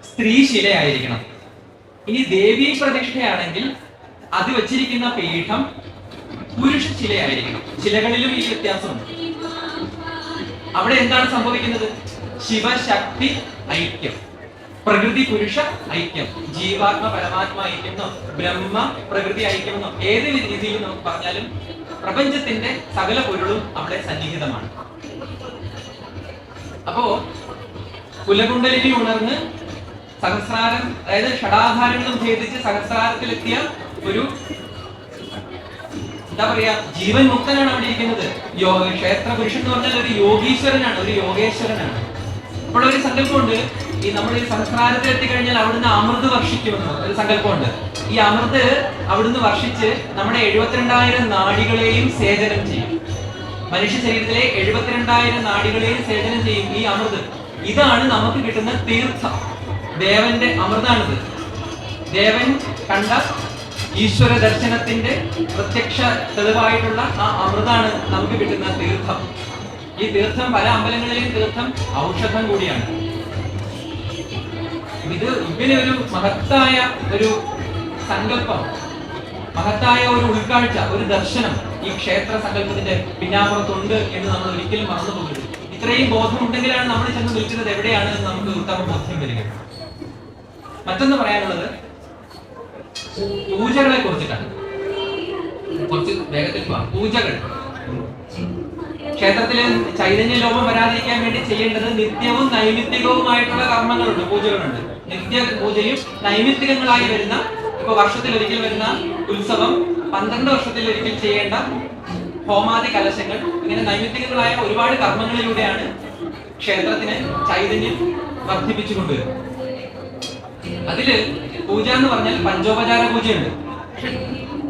സ്ത്രീ ശിലയായിരിക്കണം. ഇനി ദേവീ പ്രതിഷ്ഠയാണെങ്കിൽ അത് വെച്ചിരിക്കുന്ന പീഠം പുരുഷ ശിലയായിരിക്കണം. ശിലകളിലും ഈ വ്യത്യാസമുണ്ട്. അവിടെ എന്താണ് സംഭവിക്കുന്നത്? ശിവശക്തി ഐക്യം. പ്രകൃതി പുരുഷ ഐക്യം, ജീവാത്മ പരമാത്മ ഐക്യം എന്നോ ബ്രഹ്മ പ്രകൃതി ഐക്യം എന്നോ ഏത് രീതിയിൽ നമുക്ക് പറഞ്ഞാലും പ്രപഞ്ചത്തിന്റെ സകല പൊരുളും അവിടെ സന്നിഹിതമാണ്. അപ്പോ കുലകുണ്ടലിനി ഉണർന്ന് സഹസ്രാരം, അതായത് ഷടാധാരങ്ങളും ഭേദിച്ച് സഹസ്രാരത്തിലെത്തിയ ഒരു എന്താ പറയാ ജീവൻ മുക്തനാണ് അവിടെ ഇരിക്കുന്നത്. ക്ഷേത്ര പുരുഷൻ എന്ന് പറഞ്ഞാൽ ഒരു യോഗീശ്വരനാണ്, ഒരു യോഗേശ്വരനാണ്. അപ്പോൾ ഒരു സങ്കല്പമുണ്ട്, ഈ നമ്മൾ ഈ സഹസ്രാരത്തിൽ എത്തിക്കഴിഞ്ഞാൽ അവിടുന്ന് അമൃത് വർഷിക്കുമെന്ന് ഒരു സങ്കല്പമുണ്ട്. ഈ അമൃത് അവിടുന്ന് വർഷിച്ച് നമ്മുടെ 72,000 നാഡികളെയും സേചനം ചെയ്യും. മനുഷ്യ ശരീരത്തിലെ 72,000 നാഡികളെയും സേചനം ചെയ്യും ഈ അമൃത്. ഇതാണ് നമുക്ക് കിട്ടുന്ന തീർത്ഥം. ദേവന്റെ അമൃതാണിത്. ദേവൻ കണ്ട ഈശ്വര ദർശനത്തിന്റെ പ്രത്യക്ഷ തെളിവായിട്ടുള്ള ആ അമൃതാണ് നമുക്ക് കിട്ടുന്ന തീർത്ഥം. ഈ തീർത്ഥം പല അമ്പലങ്ങളിലെയും തീർത്ഥം ഔഷധം കൂടിയാണ്. ഇതിനൊരു മഹത്തായ ഒരു സങ്കല്പം, മഹത്തായ ഒരു ഉൾക്കാഴ്ച, ഒരു ദർശനം ഈ ക്ഷേത്ര സങ്കല്പത്തിന്റെ പിന്നാമ്പുറത്തുണ്ട് എന്ന് നമ്മൾ ഒരിക്കലും മറന്നു പോകരുത്. ഇത്രയും ബോധമുണ്ടെങ്കിലാണ് നമ്മൾ ചെന്ന് നിൽക്കുന്നത് എവിടെയാണ് എന്ന് നമുക്ക് ഉത്തമ ബോധ്യം വരിക. മറ്റൊന്ന് പറയാനുള്ളത് പൂജകളെ കുറിച്ചിട്ടാണ്. കുറച്ച് വേഗത്തിൽ പോവാം. പൂജകൾ ക്ഷേത്രത്തിലെ ചൈതന്യ ലോപം വരാതിരിക്കാൻ വേണ്ടി ചെയ്യേണ്ടത് നിത്യവും നൈമിത്തികവുമായിട്ടുള്ള കർമ്മങ്ങളുണ്ട്, പൂജകളുണ്ട്. നിത്യ പൂജയും നൈമിത്തികങ്ങളായി വരുന്ന, ഇപ്പൊ വർഷത്തിൽ ഒരിക്കൽ വരുന്ന ഉത്സവം, 12 വർഷത്തിൽ ഒരിക്കൽ ചെയ്യേണ്ട ഹോമാദി കലശങ്ങൾ, ഇങ്ങനെ നൈമിത്തികങ്ങളായ ഒരുപാട് കർമ്മങ്ങളിലൂടെയാണ് ക്ഷേത്രത്തിന് ചൈതന്യം വർദ്ധിപ്പിച്ചു കൊണ്ടുവരുന്നത്. അതില് പൂജ എന്ന് പറഞ്ഞാൽ പഞ്ചോപചാര പൂജയുണ്ട്.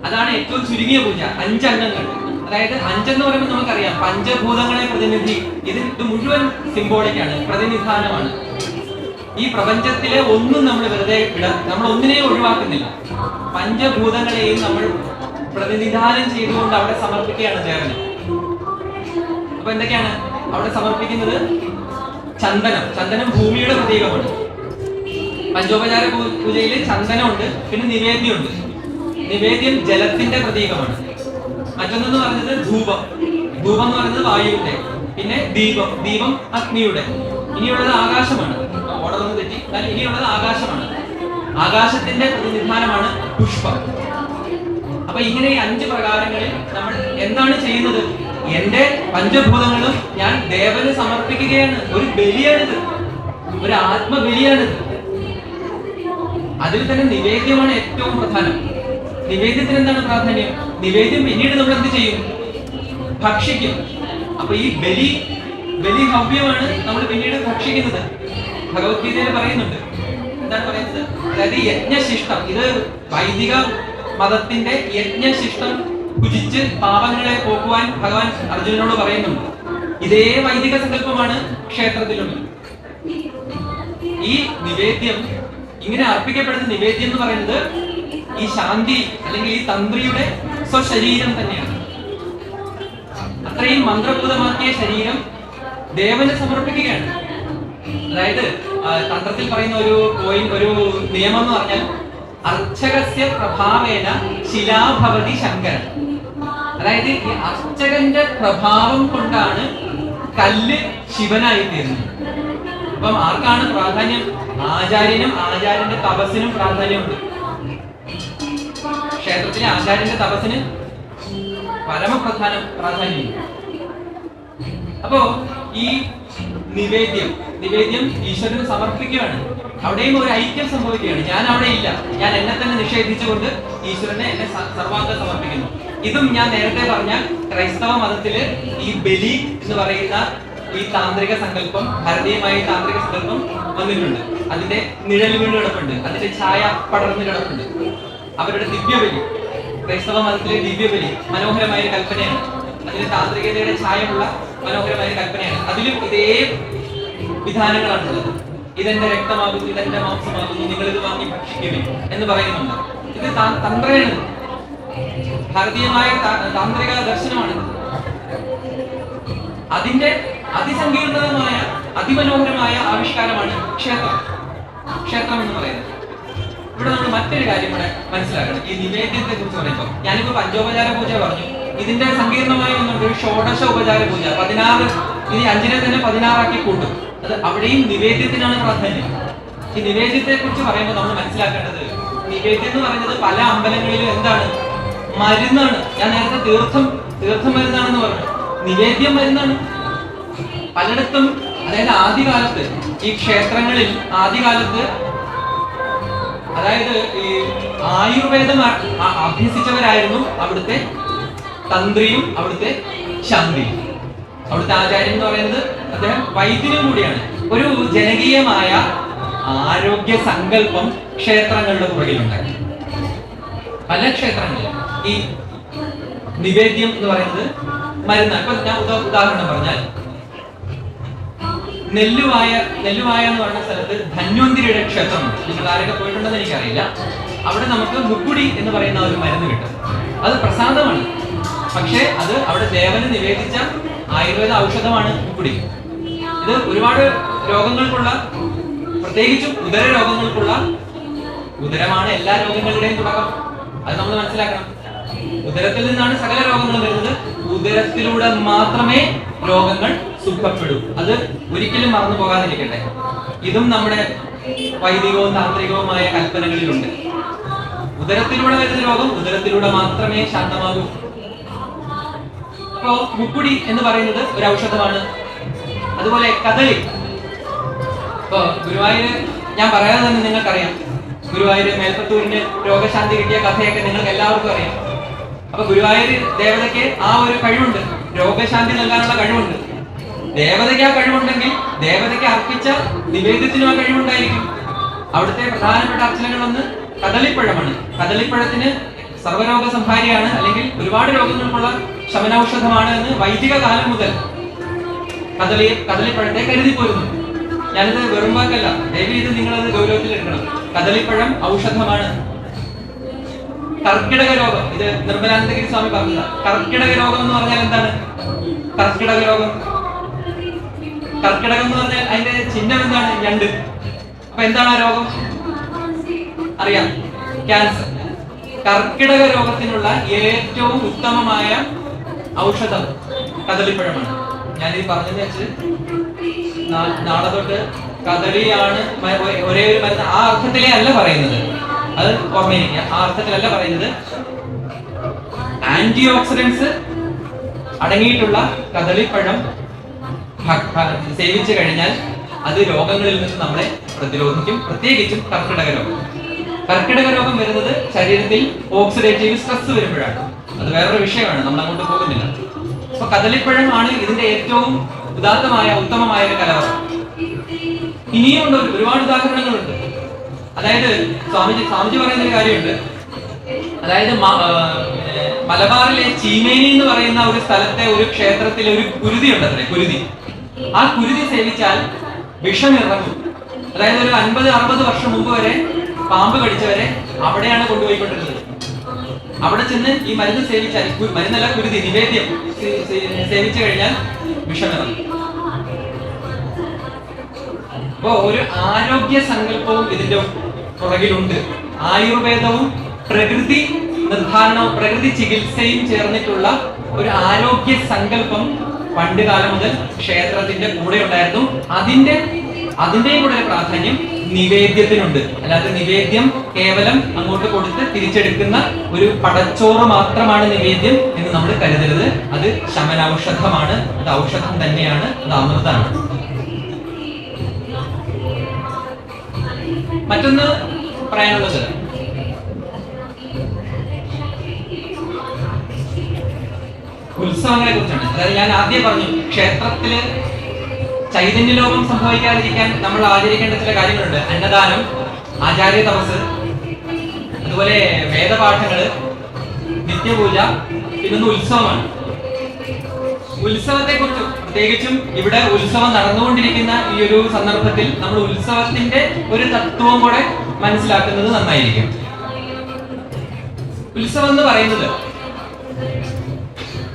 അതാണ് ഏറ്റവും ചുരുങ്ങിയ പൂജ, 5 അംഗങ്ങൾ. അതായത് 5 എന്ന് പറയുമ്പോൾ നമുക്കറിയാം പഞ്ചഭൂതങ്ങളെ പ്രതിനിധി, ഇത് മുഴുവൻ സിംബോളിക്കാണ്, പ്രതിനിധാനമാണ്. ഈ പ്രപഞ്ചത്തിലെ ഒന്നും നമ്മൾ വെറുതെ നമ്മൾ ഒന്നിനെയും ഒഴിവാക്കുന്നില്ല. പഞ്ചഭൂതങ്ങളെയും നമ്മൾ പ്രതിനിധാനം ചെയ്തുകൊണ്ട് അവിടെ സമർപ്പിക്കുകയാണ് ദേവന്. അപ്പൊ എന്തൊക്കെയാണ് അവിടെ സമർപ്പിക്കുന്നത്? ചന്ദനം. ചന്ദനം ഭൂമിയുടെ പ്രതീകമാണ്. പഞ്ചോപചാര പൂജയിൽ ചന്ദനമുണ്ട്, പിന്നെ നിവേദ്യമുണ്ട്. നിവേദ്യം ജലത്തിന്റെ പ്രതീകമാണ്. മറ്റൊന്നെന്ന് പറഞ്ഞത് ധൂപം. ധൂപം എന്ന് പറയുന്നത് വായുവിന്റെ. പിന്നെ ദീപം. ദീപം അഗ്നിയുടെ. ഇനിയുള്ളത് ആകാശമാണ്. ഓർഡറൊന്നും തെറ്റി. എന്നാൽ ഇനിയുള്ളത് ആകാശമാണ്. ആകാശത്തിന്റെ പ്രതിനിധാനമാണ് പുഷ്പം. അപ്പൊ ഇങ്ങനെ ഈ 5 പ്രകാരങ്ങളിൽ നമ്മൾ എന്താണ് ചെയ്യുന്നത്? എന്റെ പഞ്ചഭൂതങ്ങളും ഞാൻ ദേവന് സമർപ്പിക്കുകയാണ്. ഒരു ബലിയാണിത്, ഒരു ആത്മബലിയാണിത്. അതിൽ തന്നെ നിവേദ്യമാണ് ഏറ്റവും പ്രധാനം. നിവേദ്യത്തിന് എന്താണ് പ്രാധാന്യം? നിവേദ്യം പിന്നീട് നമ്മൾ എന്ത് ചെയ്യും? ഭക്ഷിക്കും. അപ്പൊ ഈ ബലി ഹവ്യമാണ് നമ്മൾ പിന്നീട് ഭക്ഷിക്കുന്നത്. ഭഗവത്ഗീതയിൽ പറയുന്നുണ്ട്. എന്താണ് പറയുന്നത്? അതായത് യജ്ഞശിഷ്ടം. ഇത് വൈദിക മതത്തിന്റെ യജ്ഞശിഷ്ടം ഭുജിച്ച് പാപങ്ങളെ പോക്കുവാൻ ഭഗവാൻ അർജുനനോട് പറയുന്നുണ്ട്. ഇതേ വൈദിക സങ്കല്പമാണ് ക്ഷേത്രത്തിലുള്ളത്. ഈ നിവേദ്യം, ഇങ്ങനെ അർപ്പിക്കപ്പെടുന്ന നിവേദ്യം എന്ന് പറയുന്നത് ഈ ശാന്തി അല്ലെങ്കിൽ ഈ തന്ത്രിയുടെ സ്വശരീരം തന്നെയാണ്. അത്രയും മന്ത്രഭൂതമാക്കിയ ശരീരം ദേവന് സമർപ്പിക്കുകയാണ്. അതായത് തന്ത്രത്തിൽ പറയുന്ന ഒരു നിയമം എന്ന് പറഞ്ഞാൽ അർച്ചകസ്യ പ്രഭാവേന ശിലാഭവതി ശങ്കരൻ. അതായത് ഈ അർച്ചകന്റെ പ്രഭാവം കൊണ്ടാണ് കല്ല് ശിവനായി തീരുന്നത്. അപ്പം ആർക്കാണ് പ്രാധാന്യം? ആചാര്യനും ആചാര്യന്റെ തപസ്സിനും പ്രാധാന്യമുണ്ട്. ക്ഷേത്രത്തിലെ ആചാര്യന്റെ തപസ്സിന് പ്രാധാന്യമുണ്ട്. അപ്പോ ഈ നിവേദ്യം ഈശ്വരന് സമർപ്പിക്കുകയാണ്. അവിടെയും ഒരു ഐക്യം സംഭവിക്കുകയാണ്. ഞാൻ അവിടെ ഇല്ല, ഞാൻ എന്നെ തന്നെ നിഷേധിച്ചുകൊണ്ട് ഈശ്വരനെ എന്നെ സർവാംഗ സമർപ്പിക്കുന്നു. ഇതും ഞാൻ നേരത്തെ പറഞ്ഞ ക്രൈസ്തവ മതത്തില് ഈ ബലി എന്ന് പറയുന്ന ഈ താന്ത്രിക സങ്കല്പം, ഭാരതീയമായ താന്ത്രിക സങ്കല്പം വന്നിട്ടുണ്ട്. അതിന്റെ നിഴൽ വീണ് കിടപ്പുണ്ട്, അതിന്റെ ഛായ പടർന്നു കിടപ്പുണ്ട്. അവരുടെ ദിവ്യബലി, ക്രൈസ്തവ മതത്തിലെ ദിവ്യബലി മനോഹരമായ കൽപ്പനയാണ്. അതിന് താന്ത്രികതയുടെ ഛായമുള്ള മനോഹരമായ കൽപ്പനയാണ്. അതിലും ഇതേ വിധാനങ്ങളാണുള്ളത്. ഇതെന്റെ രക്തമാകുന്നു, ഇതെന്റെ മാംസമാകുന്നു, നിങ്ങൾ ഇത് വാങ്ങി ഭക്ഷിക്കുവിൻ എന്ന് പറയുന്നുണ്ട്. ഇത് തന്ത്രയാണ്, ഭാരതീയമായ താന്ത്രിക ദർശനമാണ്. അതിന്റെ അതിസങ്കീർണമായ അതിമനോഹരമായ ആവിഷ്കാരമാണ് ക്ഷേത്രം എന്ന് പറയുന്നത്. ഇവിടെ നമ്മൾ മറ്റൊരു കാര്യം കൂടെ മനസ്സിലാക്കണം. ഈ നിവേദ്യത്തെ കുറിച്ച് പറയുമ്പോൾ ഞാനിപ്പോ പഞ്ചോപചാര പൂജ പറഞ്ഞു. ഇതിന്റെ സങ്കീർണമായ ഒന്നുണ്ട്, ഒരു ഷോഡശ ഉപചാര പൂജ. 16, ഇനി 5 തന്നെ 16 ആക്കി കൂട്ടും. അത് അവിടെയും നിവേദ്യത്തിനാണ് പ്രാധാന്യം. ഈ നിവേദ്യത്തെ കുറിച്ച് പറയുമ്പോൾ നമ്മൾ മനസ്സിലാക്കേണ്ടത്, നിവേദ്യം എന്ന് പറയുന്നത് പല അമ്പലങ്ങളിലും എന്താണ്? മരുന്നാണ്. ഞാൻ നേരത്തെ തീർത്ഥം മരുന്നാണെന്ന് പറഞ്ഞു. നിവേദ്യം മരുന്നാണ്. പലയിടത്തും, അതായത് ആദ്യകാലത്ത് ഈ ക്ഷേത്രങ്ങളിൽ ആദ്യകാലത്ത്, അതായത് ഈ ആയുർവേദം അഭ്യസിച്ചവരായിരുന്നു അവിടുത്തെ തന്ത്രിയും അവിടുത്തെ ശാന്തിയും. അവിടുത്തെ ആചാര്യൻ എന്ന് പറയുന്നത് അദ്ദേഹം വൈദ്യനും കൂടിയാണ്. ഒരു ജനകീയമായ ആരോഗ്യ സങ്കല്പം ക്ഷേത്രങ്ങളുടെ പുറകിലുണ്ടായി. പല ക്ഷേത്രങ്ങളിലും ഈ നിവേദ്യം എന്ന് പറയുന്നത് മരുന്ന്. ഇപ്പൊ ഞാൻ ഉദാഹരണം പറഞ്ഞാൽ, നെല്ലുവായ എന്ന് പറയുന്ന സ്ഥലത്ത് ധന്വന്തിരിയുടെ ക്ഷേത്രമുണ്ട്. നിങ്ങൾ ആരൊക്കെ പോയിട്ടുണ്ടെന്ന് എനിക്കറിയില്ല. അവിടെ നമുക്ക് മുക്കുടി എന്ന് പറയുന്ന ഒരു മരുന്ന് കിട്ടും. അത് പ്രസാദമാണ്, പക്ഷേ അത് അവിടെ ദേവന് നിവേദിച്ച ആയുർവേദ ഔഷധമാണ് മുക്കുടി. ഇത് ഒരുപാട് രോഗങ്ങൾക്കുള്ള, പ്രത്യേകിച്ചും ഉദര രോഗങ്ങൾക്കുള്ള, ഉദരമാണ് എല്ലാ രോഗങ്ങളുടെയും തുടക്കം. അത് നമ്മൾ മനസ്സിലാക്കണം. ഉദരത്തിൽ നിന്നാണ് സകല രോഗങ്ങളും വരുന്നത്. ഉദരത്തിലൂടെ മാത്രമേ രോഗങ്ങൾ സുഖപ്പെടൂ. അത് ഒരിക്കലും മറന്നു പോകാതിരിക്കട്ടെ. ഇതും നമ്മുടെ വൈദികവും താന്ത്രികവുമായ കൽപ്പനകളിലുണ്ട്. ഉദരത്തിലൂടെ വരുന്ന രോഗം ഉദരത്തിലൂടെ മാത്രമേ ശാന്തമാകൂ. അപ്പോ മുക്കുടി എന്ന് പറയുന്നത് ഒരു ഔഷധമാണ്. അതുപോലെ കദളി. ഇപ്പൊ ഗുരുവായൂര്, ഞാൻ പറയാതെ തന്നെ നിങ്ങൾക്കറിയാം, ഗുരുവായൂര് മേൽപ്പത്തൂരിന് രോഗശാന്തി കിട്ടിയ കഥയൊക്കെ നിങ്ങൾക്ക് എല്ലാവർക്കും അറിയാം. അപ്പൊ ഗുരുവായൂര് ദേവതയ്ക്ക് ആ ഒരു കഴിവുണ്ട്, രോഗശാന്തി നൽകാനുള്ള കഴിവുണ്ട്. ദേവതയ്ക്ക് ആ കഴിവുണ്ടെങ്കിൽ ദേവതയ്ക്ക് അർപ്പിച്ച നിവേദ്യത്തിനും ആ കഴിവുണ്ടായിരിക്കും. അവിടുത്തെ പ്രധാനപ്പെട്ട അർച്ചനകളൊന്ന് കദളിപ്പഴമാണ്. കദളിപ്പഴത്തിന് സർവ്വരോഗ സംഹാരിയാണ്, അല്ലെങ്കിൽ ഒരുപാട് രോഗങ്ങൾക്കുള്ള ശമനൌഷധമാണ് എന്ന് വൈദിക കാലം മുതൽ കദളിപ്പഴത്തെ കരുതി പോരുന്നു. ഞാനിത് വെറും വാക്കല്ല, ദയവ് ഇത് നിങ്ങളത് ഗൗരവത്തിൽ എടുക്കണം. കദളിപ്പഴം ഔഷധമാണ്. കർക്കിടക രോഗം, ഇത് നിർമ്മലാനന്ദഗിരി സ്വാമി പറഞ്ഞത്. കർക്കിടക രോഗം എന്ന് പറഞ്ഞാൽ എന്താണ്? കർക്കിടക രോഗം, കർക്കിടകം എന്ന് പറഞ്ഞാൽ അതിന്റെ ചിഹ്നം എന്താണ്? ഞണ്ട്. അപ്പൊ എന്താണ് ആ രോഗം? അറിയാം, ക്യാൻസർ. കർക്കിടക രോഗത്തിനുള്ള ഏറ്റവും ഉത്തമമായ ഔഷധം കദളിപ്പഴമാണ്. ഞാനിത് പറഞ്ഞെന്ന് വെച്ച് നാളെ തൊട്ട് കദളിയാണ് ഒരേ ഒരു മരുന്ന്, ആ അർത്ഥത്തിലേ അല്ല പറയുന്നത്. അത് ഓർമ്മയിരിക്കുക, ആ അർത്ഥത്തിലല്ല പറയുന്നത്. ആന്റി ഓക്സിഡൻസ് അടങ്ങിയിട്ടുള്ള കദളിപ്പഴം സേവിച്ചു കഴിഞ്ഞാൽ അത് രോഗങ്ങളിൽ നിന്ന് നമ്മളെ പ്രതിരോധിക്കും. പ്രത്യേകിച്ചും കർക്കിടക രോഗം. കർക്കിടക രോഗം വരുന്നത് ശരീരത്തിൽ ഓക്സിഡേറ്റീവ് സ്ട്രെസ് വരുമ്പോഴാണ്. അത് വേറൊരു വിഷയമാണ്, നമ്മൾ അങ്ങോട്ട് പോകുന്നില്ല. അപ്പൊ കദളിപ്പഴം ആണ് ഇതിന്റെ ഏറ്റവും ഉദാത്തമായ ഉത്തമമായ ഒരു കലവറ. ഇനിയും ഉണ്ട്, ഒരുപാട് ഉദാഹരണങ്ങളുണ്ട്. അതായത് സ്വാമിജി പറയുന്ന ഒരു കാര്യമുണ്ട്. അതായത് മലബാറിലെ ചീമേനി എന്ന് പറയുന്ന ഒരു സ്ഥലത്തെ ഒരു ക്ഷേത്രത്തിലെ ഒരു കുരുതി ഉണ്ട്, അത്രേ കുരുതി. ആ കുരുതി സേവിച്ചാൽ വിഷം ഇറങ്ങും. അതായത് ഒരു 50-60 വർഷം മുമ്പ് വരെ പാമ്പ് കടിച്ചവരെ അവിടെയാണ് കൊണ്ടുപോയിക്കൊണ്ടിരുന്നത്. അവിടെ ചെന്ന് ഈ മരുന്ന് സേവിച്ചാൽ, മരുന്നല്ല കുരുതി, നിവേദ്യം സേവിച്ചു കഴിഞ്ഞാൽ വിഷം ഇറങ്ങും. അപ്പോ ഒരു ആരോഗ്യ സങ്കല്പവും ഇതിന്റെ പുറകിലുണ്ട്. ആയുർവേദവും പ്രകൃതി നിർദ്ധാരണവും പ്രകൃതി ചികിത്സയും ചേർന്നിട്ടുള്ള ഒരു ആരോഗ്യ സങ്കല്പം പണ്ട് കാലം മുതൽ ക്ഷേത്രത്തിന്റെ കൂടെ ഉണ്ടായിരുന്നു. അതിന്റെയും കൂടെ ഒരു പ്രാധാന്യം നിവേദ്യത്തിനുണ്ട്. അല്ലാതെ നിവേദ്യം കേവലം അങ്ങോട്ട് കൊടുത്ത് തിരിച്ചെടുക്കുന്ന ഒരു പടച്ചോറ് മാത്രമാണ് നിവേദ്യം എന്ന് നമ്മൾ കരുതരുത്. അത് ശമനൌഷധമാണ്, അത് ഔഷധം തന്നെയാണ്, അത് അമൃതാണ്. മറ്റൊന്ന് പറയാനുള്ളത്, ഉത്സവങ്ങളെ കുറിച്ചാണ്. അതായത് ഞാൻ ആദ്യം പറഞ്ഞു, ക്ഷേത്രത്തില് ചൈതന്യലോകം സംഭവിക്കാതിരിക്കാൻ നമ്മൾ ആചരിക്കേണ്ട ചില കാര്യങ്ങളുണ്ട്. അന്നദാനം, ആചാര്യ തപസ്, അതുപോലെ വേദപാഠങ്ങള്, നിത്യപൂജ, പിന്നൊന്ന് ഉത്സവമാണ്. ഉത്സവത്തെ കുറിച്ചും പ്രത്യേകിച്ചും ഇവിടെ ഉത്സവം നടന്നുകൊണ്ടിരിക്കുന്ന ഈ ഒരു സന്ദർഭത്തിൽ നമ്മൾ ഉത്സവത്തിന്റെ ഒരു തത്വം കൂടെ മനസ്സിലാക്കുന്നത് നന്നായിരിക്കും. ഉത്സവം എന്ന് പറയുന്നത്,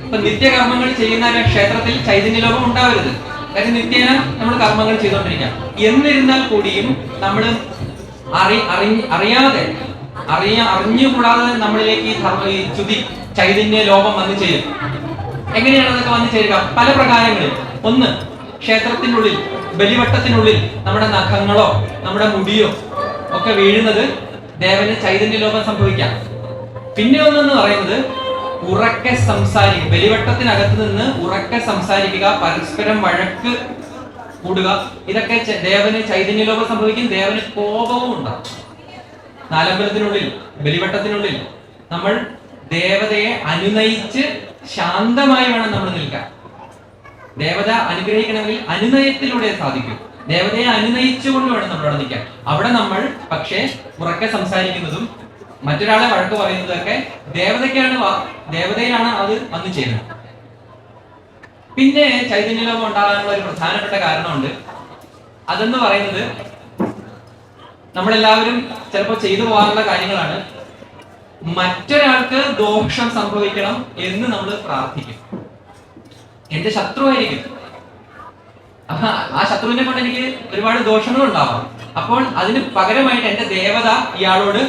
ഇപ്പൊ നിത്യകർമ്മങ്ങൾ ചെയ്യുന്ന ക്ഷേത്രത്തിൽ ചൈതന്യലോകം ഉണ്ടാവരുത്. കാര്യം നിത്യേന നമ്മൾ കർമ്മങ്ങൾ ചെയ്തുകൊണ്ടിരിക്കാം. എന്നിരുന്നാൽ കൂടിയും നമ്മൾ അറിഞ്ഞുകൂടാതെ നമ്മളിലേക്ക് ഈ ചുതി ചൈതന്യ ലോകം വന്നു ചേരും. എങ്ങനെയാണ് അതൊക്കെ വന്നു ചേരുക? പല പ്രകാരങ്ങളിൽ. ഒന്ന്, ക്ഷേത്രത്തിനുള്ളിൽ ബലിവട്ടത്തിനുള്ളിൽ നമ്മുടെ നഖങ്ങളോ നമ്മുടെ മുടിയോ ഒക്കെ വീഴുന്നത് ദേവന് ചൈതന്യ ലോകം സംഭവിക്കാം. പിന്നെ ഒന്നെന്ന് പറയുന്നത് ഉറക്കെ സംസാരിക്കുക. ബലിവട്ടത്തിനകത്ത് നിന്ന് ഉറക്കെ സംസാരിക്കുക, പരസ്പരം വഴക്ക് കൂടുക, ഇതൊക്കെ ദേവന് ചൈതന്യ ലോകം സംഭവിക്കും. ദേവന് കോപവും ഉണ്ടാകും. നാലമ്പലത്തിനുള്ളിൽ ബലിവട്ടത്തിനുള്ളിൽ നമ്മൾ ദേവതയെ അനുനയിച്ച് ശാന്തമായി വേണം നമ്മൾ നിൽക്കാൻ. ദേവത അനുഗ്രഹിക്കണമെങ്കിൽ അനുനയത്തിലൂടെ സാധിക്കും. ദേവതയെ അനുനയിച്ചുകൊണ്ട് വേണം നമ്മൾ അവിടെ നിൽക്കാൻ. അവിടെ നമ്മൾ പക്ഷേ ഉറക്കെ സംസാരിക്കുന്നതും മറ്റൊരാളെ വഴക്ക് പറയുന്നതൊക്കെ ദേവതയിലാണ് അത് വന്നു ചേരുന്നത്. പിന്നെ ചൈതന്യലോകം ഉണ്ടാകാനുള്ള ഒരു പ്രധാനപ്പെട്ട കാരണമുണ്ട്. അതെന്ന് പറയുന്നത് നമ്മളെല്ലാവരും ചിലപ്പോൾ ചെയ്തു പോകാനുള്ള കാര്യങ്ങളാണ്. മറ്റൊരാൾക്ക് ദോഷം സംഭവിക്കണം എന്ന് നമ്മൾ പ്രാർത്ഥിക്കും. എന്റെ ശത്രുവായിരിക്കും, ആ ശത്രുവിനെ കൊണ്ട് എനിക്ക് ഒരുപാട് ദോഷങ്ങൾ ഉണ്ടാവാം. അപ്പോൾ അതിന് പകരമായിട്ട് എന്റെ ദേവത ഇയാളോട്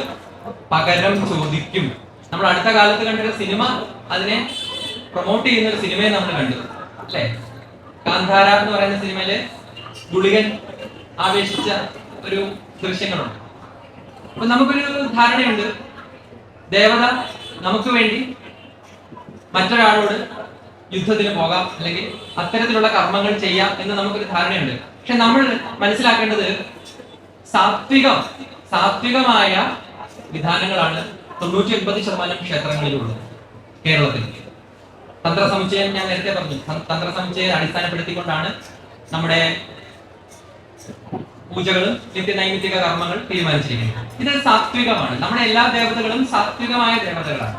പകരം ചോദിക്കും. നമ്മൾ അടുത്ത കാലത്ത് കണ്ടൊരു സിനിമ അതിനെ പ്രൊമോട്ട് ചെയ്യുന്ന ഒരു സിനിമയെ നമ്മൾ കണ്ടു, അല്ലെ? കാന്താര എന്ന് പറയുന്ന സിനിമയില് ഗുളികൻ ആവേശിച്ച ഒരു ദൃശ്യങ്ങളുണ്ട്. അപ്പൊ നമുക്കൊരു ധാരണയുണ്ട്, ദേവത നമുക്ക് വേണ്ടി മറ്റൊരാളോട് യുദ്ധത്തിന് പോകാം അല്ലെങ്കിൽ അത്തരത്തിലുള്ള കർമ്മങ്ങൾ ചെയ്യാം എന്ന് നമുക്കൊരു ധാരണയുണ്ട്. പക്ഷെ നമ്മൾ മനസ്സിലാക്കേണ്ടത് സാത്വികമായ വിധാനങ്ങളാണ് 99% ക്ഷേത്രങ്ങളിലുള്ളത്. കേരളത്തിൽ തന്ത്രസമുച്ചയം ഞാൻ നേരത്തെ പറഞ്ഞു, തന്ത്രസമുച്ചയം അടിസ്ഥാനപ്പെടുത്തിക്കൊണ്ടാണ് നമ്മുടെ പൂജകളും നിത്യനൈമിത്തിക കർമ്മങ്ങൾ തീരുമാനിച്ചിരിക്കുന്നത്. ഇത് സാത്വികമാണ്. നമ്മുടെ എല്ലാ ദേവതകളും സാത്വികമായ ദേവതകളാണ്.